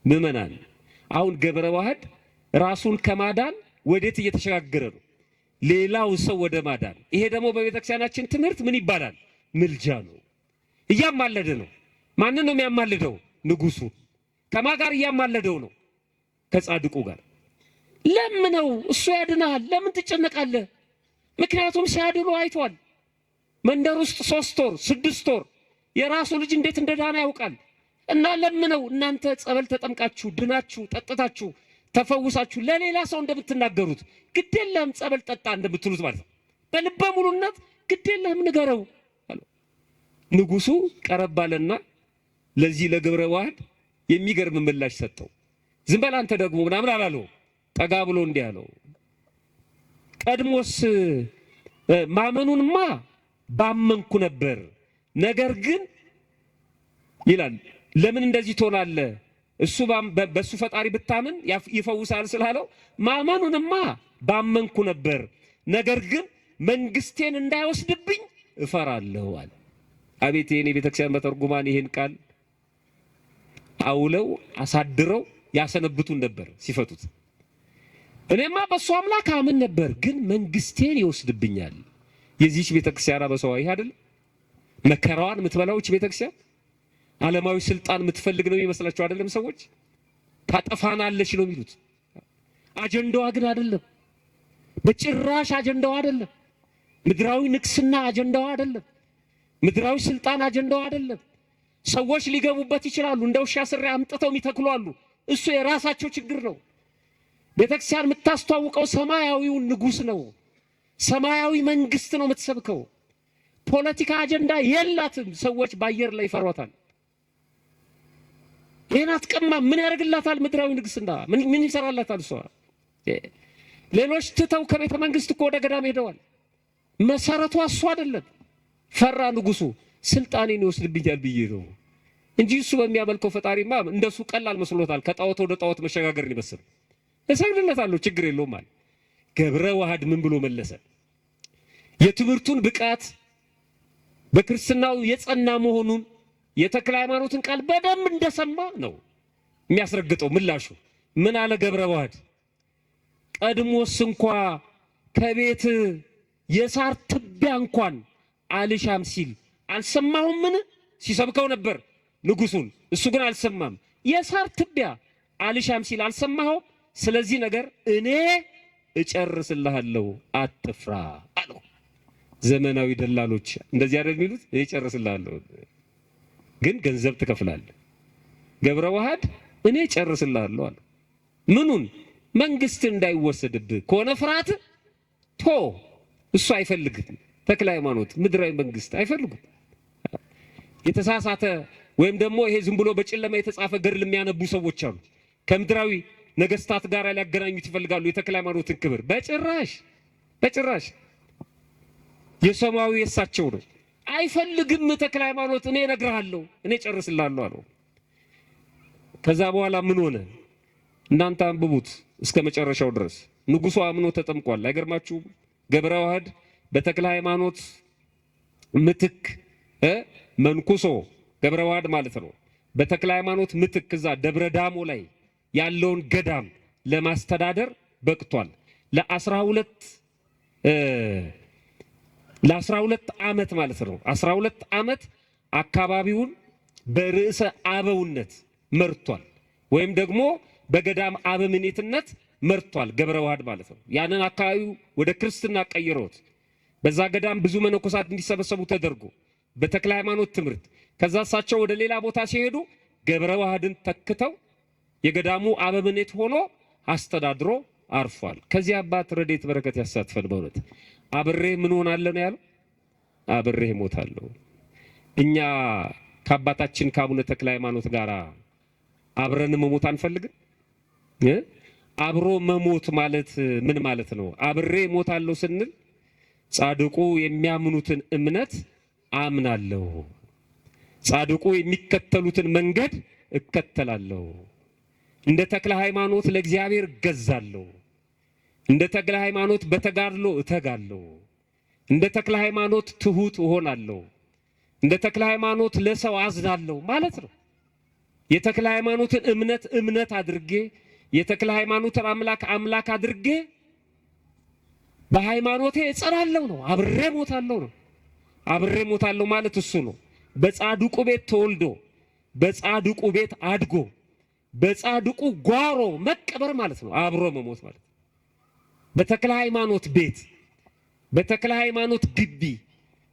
ምዕመናን አሁን ገብረ ዋህድ ራሱን ከማዳን ወዴት እየተሸጋገረ ነው? ሌላው ሰው ወደ ማዳን። ይሄ ደግሞ በቤተክርስቲያናችን ትምህርት ምን ይባላል? ምልጃ ነው። እያማለደ ነው። ማንን ነው የሚያማልደው? ንጉሱ ከማጋር እያማለደው ነው ከጻድቁ ጋር ለምነው እሱ ያድናል ለምን ትጨነቃለህ? ምክንያቱም ሲያድሉ አይቷል። መንደር ውስጥ 3 ወር 6 ወር የራሱ ልጅ እንዴት እንደዳነ ያውቃል። እና ለምነው እናንተ ጸበል ተጠምቃችሁ ድናችሁ ጠጥታችሁ ተፈውሳችሁ ለሌላ ሰው እንደምትናገሩት ግዴለም ጸበል ጠጣ እንደምትሉት ማለት ነው። በልበ ሙሉነት ግዴለም ንገረው አለ። ንጉሱ ቀረባለና ለዚህ ለገብረ ዋህድ የሚገርም ምላሽ ሰጠው። ዝም በል አንተ ደግሞ ምናምን አላለው። ጠጋ ብሎ እንዲህ አለው፣ ቀድሞስ ማመኑንማ ባመንኩ ነበር፣ ነገር ግን ይላል ለምን እንደዚህ ትሆናለህ? እሱ በሱ ፈጣሪ ብታምን ይፈውሳል ስላለው ማመኑንማ ባመንኩ ነበር፣ ነገር ግን መንግስቴን እንዳይወስድብኝ እፈራለሁ አለ። አቤት የኔ ቤተክርስቲያን በተርጉማን ይሄን ቃል አውለው አሳድረው ያሰነብቱን ነበር ሲፈቱት። እኔማ በሱ አምላክ አምን ነበር፣ ግን መንግስቴን ይወስድብኛል። የዚህች ቤተክርስቲያን በሰው አይደል መከራዋን የምትበላውች ቤተክርስቲያን ዓለማዊ ስልጣን የምትፈልግ ነው ይመስላችሁ አይደለም? ሰዎች ታጠፋናለች ነው የሚሉት። አጀንዳዋ ግን አይደለም፣ በጭራሽ አጀንዳዋ አይደለም። ምድራዊ ንግስና አጀንዳዋ አይደለም። ምድራዊ ስልጣን አጀንዳዋ አይደለም። ሰዎች ሊገቡበት ይችላሉ፣ እንደ ውሻ ስሬ አምጥተው የሚተክሉ አሉ። እሱ የራሳቸው ችግር ነው። ቤተክርስቲያን የምታስተዋውቀው ሰማያዊውን ንጉስ ነው። ሰማያዊ መንግስት ነው የምትሰብከው። ፖለቲካ አጀንዳ የላትም። ሰዎች ባየር ላይ ይፈሯታል። ይሄን አትቀማ ምን ያደርግላታል? ምድራዊ ንግስና ምን ይሰራላታል? እሷ ሌሎች ትተው ከቤተ መንግስት እኮ ወደ ገዳም ሄደዋል። መሰረቷ እሱ አይደለም። ፈራ ንጉሱ ስልጣኔን ይወስድብኛል ብዬ ነው እንጂ እሱ በሚያመልከው ፈጣሪማ እንደሱ ቀላል መስሎታል። ከጣዖት ወደ ጣዖት መሸጋገርን ይመስል እሰግድለታለሁ ችግር የለውም ማለት። ገብረ ዋህድ ምን ብሎ መለሰ? የትምህርቱን ብቃት በክርስትናው የጸና መሆኑን የተክለ ሃይማኖትን ቃል በደንብ እንደሰማ ነው የሚያስረግጠው ምላሹ። ምን አለ ገብረ ዋህድ? ቀድሞስ እንኳ ከቤት የሳር ትቢያ እንኳን አልሻም ሲል አልሰማሁም? ምን ሲሰብከው ነበር ንጉሱን፣ እሱ ግን አልሰማም። የሳር ትቢያ አልሻም ሲል አልሰማሁም። ስለዚህ ነገር እኔ እጨርስልሃለሁ አትፍራ አለው። ዘመናዊ ደላሎች እንደዚህ አይደል የሚሉት? እኔ እጨርስልሃለሁ ግን ገንዘብ ትከፍላለህ። ገብረ ዋህድ እኔ እጨርስልሃለሁ አለ። ምኑን? መንግስት እንዳይወሰድብህ ከሆነ ፍርሃት ቶ እሱ አይፈልግም። ተክለ ሃይማኖት ምድራዊ መንግስት አይፈልጉም። የተሳሳተ ወይም ደግሞ ይሄ ዝም ብሎ በጨለማ የተጻፈ ገድል የሚያነቡ ሰዎች አሉ። ከምድራዊ ነገስታት ጋር ሊያገናኙት ይፈልጋሉ የተክለ ሃይማኖትን ክብር። በጭራሽ በጭራሽ። የሰማያዊ የሳቸው ነው። አይፈልግም ተክለ ሃይማኖት። እኔ እነግርሃለሁ እኔ እጨርስልሃለሁ አለው። ከዛ በኋላ ምን ሆነ? እናንተ አንብቡት እስከ መጨረሻው ድረስ። ንጉሱ አምኖ ተጠምቋል። አይገርማችሁም? ገብረ ዋህድ በተክለ ሃይማኖት ምትክ መንኩሶ ገብረ ዋህድ ማለት ነው። በተክለ ሃይማኖት ምትክ እዛ ደብረ ዳሞ ላይ ያለውን ገዳም ለማስተዳደር በቅቷል። ለ12 ዓመት ማለት ነው። 12 ዓመት አካባቢውን በርዕሰ አበውነት መርቷል፣ ወይም ደግሞ በገዳም አበምኔትነት መርቷል ገብረ ዋህድ ማለት ነው። ያንን አካባቢው ወደ ክርስትና ቀይረውት በዛ ገዳም ብዙ መነኮሳት እንዲሰበሰቡ ተደርጎ በተክለ ሃይማኖት ትምህርት፣ ከዛ እሳቸው ወደ ሌላ ቦታ ሲሄዱ ገብረ ዋህድን ተክተው የገዳሙ አበምኔት ሆኖ አስተዳድሮ አርፏል። ከዚህ አባት ረድኤት በረከት ያሳትፈን። በእውነት አብሬህ ምን ሆናለሁ ነው ያለው? አብሬህ እሞታለሁ። እኛ ከአባታችን ከአቡነ ተክለ ሃይማኖት ጋር አብረን መሞት አንፈልግም? አብሮ መሞት ማለት ምን ማለት ነው? አብሬ እሞታለሁ ስንል ጻድቁ የሚያምኑትን እምነት አምናለሁ፣ ጻድቁ የሚከተሉትን መንገድ እከተላለሁ፣ እንደ ተክለ ሃይማኖት ለእግዚአብሔር ገዛለሁ፣ እንደ ተክለ ሃይማኖት በተጋድሎ እተጋለሁ፣ እንደ ተክለ ሃይማኖት ትሁት እሆናለሁ፣ እንደ ተክለ ሃይማኖት ለሰው አዝናለሁ ማለት ነው። የተክለ ሃይማኖትን እምነት አድርጌ የተክለ ሃይማኖትን አምላክ አድርጌ በሃይማኖቴ እጸናለሁ ነው። አብሬ ሞታለሁ ነው። አብሬ ሞታለሁ ማለት እሱ ነው። በጻድቁ ቤት ተወልዶ በጻድቁ ቤት አድጎ በጻድቁ ጓሮ መቀበር ማለት ነው። አብሮ መሞት ማለት በተክለ ሃይማኖት ቤት፣ በተክለ ሃይማኖት ግቢ፣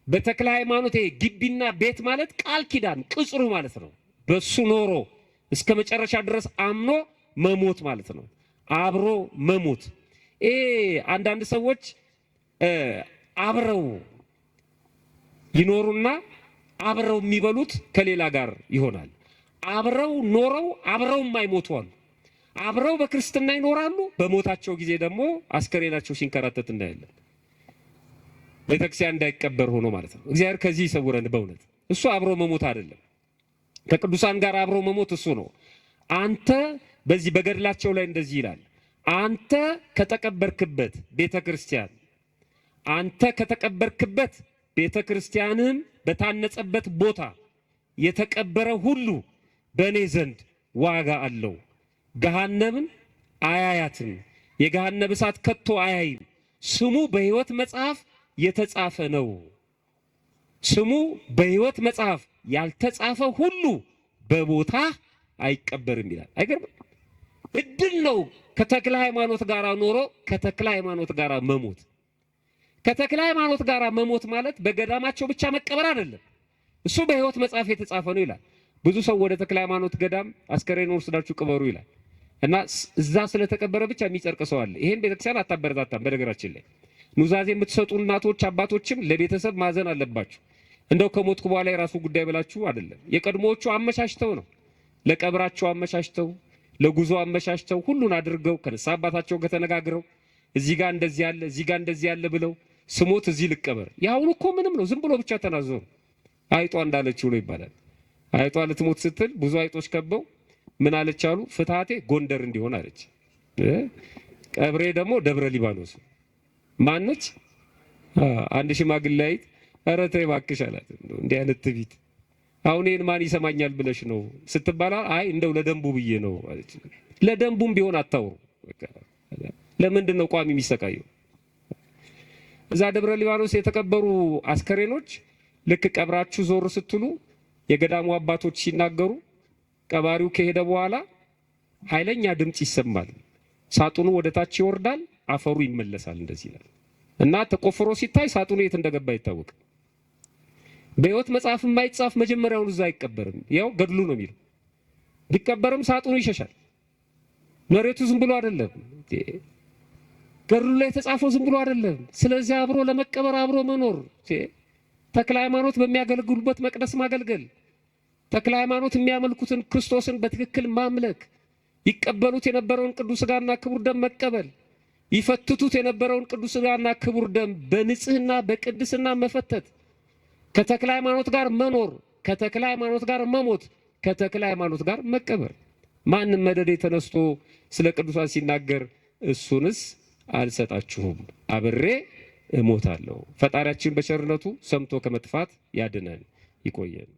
በተክለ ሃይማኖት ግቢና ቤት ማለት ቃል ኪዳን ቅጽሩ ማለት ነው። በሱ ኖሮ እስከ መጨረሻ ድረስ አምኖ መሞት ማለት ነው። አብሮ መሞት። አንዳንድ ሰዎች አብረው ይኖሩና አብረው የሚበሉት ከሌላ ጋር ይሆናል። አብረው ኖረው አብረው የማይሞቱ አሉ። አብረው በክርስትና ይኖራሉ፣ በሞታቸው ጊዜ ደግሞ አስከሬናቸው ሲንከራተት እናያለን። ቤተክርስቲያን እንዳይቀበር ሆኖ ማለት ነው። እግዚአብሔር ከዚህ ይሰውረን። በእውነት እሱ አብሮ መሞት አይደለም። ከቅዱሳን ጋር አብሮ መሞት እሱ ነው። አንተ በዚህ በገድላቸው ላይ እንደዚህ ይላል፣ አንተ ከተቀበርክበት ቤተክርስቲያን፣ አንተ ከተቀበርክበት ቤተክርስቲያንም በታነጸበት ቦታ የተቀበረ ሁሉ በእኔ ዘንድ ዋጋ አለው። ገሃነምን አያያትም፣ የገሃነም እሳት ከቶ አያይም። ስሙ በሕይወት መጽሐፍ የተጻፈ ነው። ስሙ በሕይወት መጽሐፍ ያልተጻፈ ሁሉ በቦታ አይቀበርም ይላል። አይገርም? እድል ነው ከተክለ ሃይማኖት ጋር ኖሮ ከተክለ ሃይማኖት ጋር መሞት። ከተክለ ሃይማኖት ጋር መሞት ማለት በገዳማቸው ብቻ መቀበር አይደለም። እሱ በሕይወት መጽሐፍ የተጻፈ ነው ይላል። ብዙ ሰው ወደ ተክለ ሃይማኖት ገዳም አስከሬን ወስዳችሁ ቅበሩ ይላል እና እዛ ስለተቀበረ ብቻ የሚጸድቅ ሰው አለ። ይሄን ቤተክርስቲያን አታበረታታም። በነገራችን ላይ ኑዛዜ የምትሰጡ እናቶች አባቶችም ለቤተሰብ ማዘን አለባችሁ። እንደው ከሞትኩ በኋላ የራሱ ጉዳይ ብላችሁ አይደለም። የቀድሞዎቹ አመቻችተው ነው፣ ለቀብራቸው አመቻችተው፣ ለጉዞ አመቻችተው ሁሉን አድርገው ከነሳ አባታቸው ጋር ተነጋግረው እዚህ ጋር እንደዚህ ያለ እዚህ ጋር እንደዚህ ያለ ብለው ስሞት እዚህ ልቀበር። ያሁን እኮ ምንም ነው፣ ዝም ብሎ ብቻ ተናዘው አይጧ እንዳለችው ነው ይባላል። አይጧ ልትሞት ስትል ብዙ አይጦች ከበው ምን አለች አሉ? ፍትሃቴ ጎንደር እንዲሆን አለች። ቀብሬ ደግሞ ደብረ ሊባኖስ። ማነች? አንድ ሽማግሌ አይት ኧረ ተይ እባክሽ አላት። እንዲህ አይነት ትዕቢት አሁን ይሄን ማን ይሰማኛል ብለሽ ነው ስትባላ፣ አይ እንደው ለደንቡ ብዬ ነው አለች። ለደንቡም ቢሆን አታውሩ። ለምንድን ነው ቋሚ የሚሰቃየው? እዛ ደብረ ሊባኖስ የተቀበሩ አስከሬኖች ልክ ቀብራችሁ ዞር ስትሉ የገዳሙ አባቶች ሲናገሩ ቀባሪው ከሄደ በኋላ ኃይለኛ ድምጽ ይሰማል። ሳጥኑ ወደ ታች ይወርዳል፣ አፈሩ ይመለሳል። እንደዚህ ይላል እና ተቆፍሮ ሲታይ ሳጥኑ የት እንደገባ አይታወቅም። በሕይወት መጽሐፍ የማይጻፍ መጀመሪያውን እዛ አይቀበርም። ያው ገድሉ ነው የሚለው። ቢቀበርም ሳጥኑ ይሸሻል። መሬቱ ዝም ብሎ አይደለም። ገድሉ ላይ የተጻፈው ዝም ብሎ አይደለም። ስለዚህ አብሮ ለመቀበር አብሮ መኖር፣ ተክለ ሃይማኖት በሚያገለግሉበት መቅደስ ማገልገል፣ ተክለ ሃይማኖት የሚያመልኩትን ክርስቶስን በትክክል ማምለክ፣ ይቀበሉት የነበረውን ቅዱስ ሥጋና ክቡር ደም መቀበል፣ ይፈትቱት የነበረውን ቅዱስ ሥጋና ክቡር ደም በንጽህና በቅድስና መፈተት፣ ከተክለ ሃይማኖት ጋር መኖር፣ ከተክለ ሃይማኖት ጋር መሞት፣ ከተክለ ሃይማኖት ጋር መቀበር። ማንም መደዴ ተነስቶ ስለ ቅዱሳን ሲናገር እሱንስ አልሰጣችሁም አብሬ እሞታለሁ። ፈጣሪያችን በቸርነቱ ሰምቶ ከመጥፋት ያድነን፣ ይቆየን።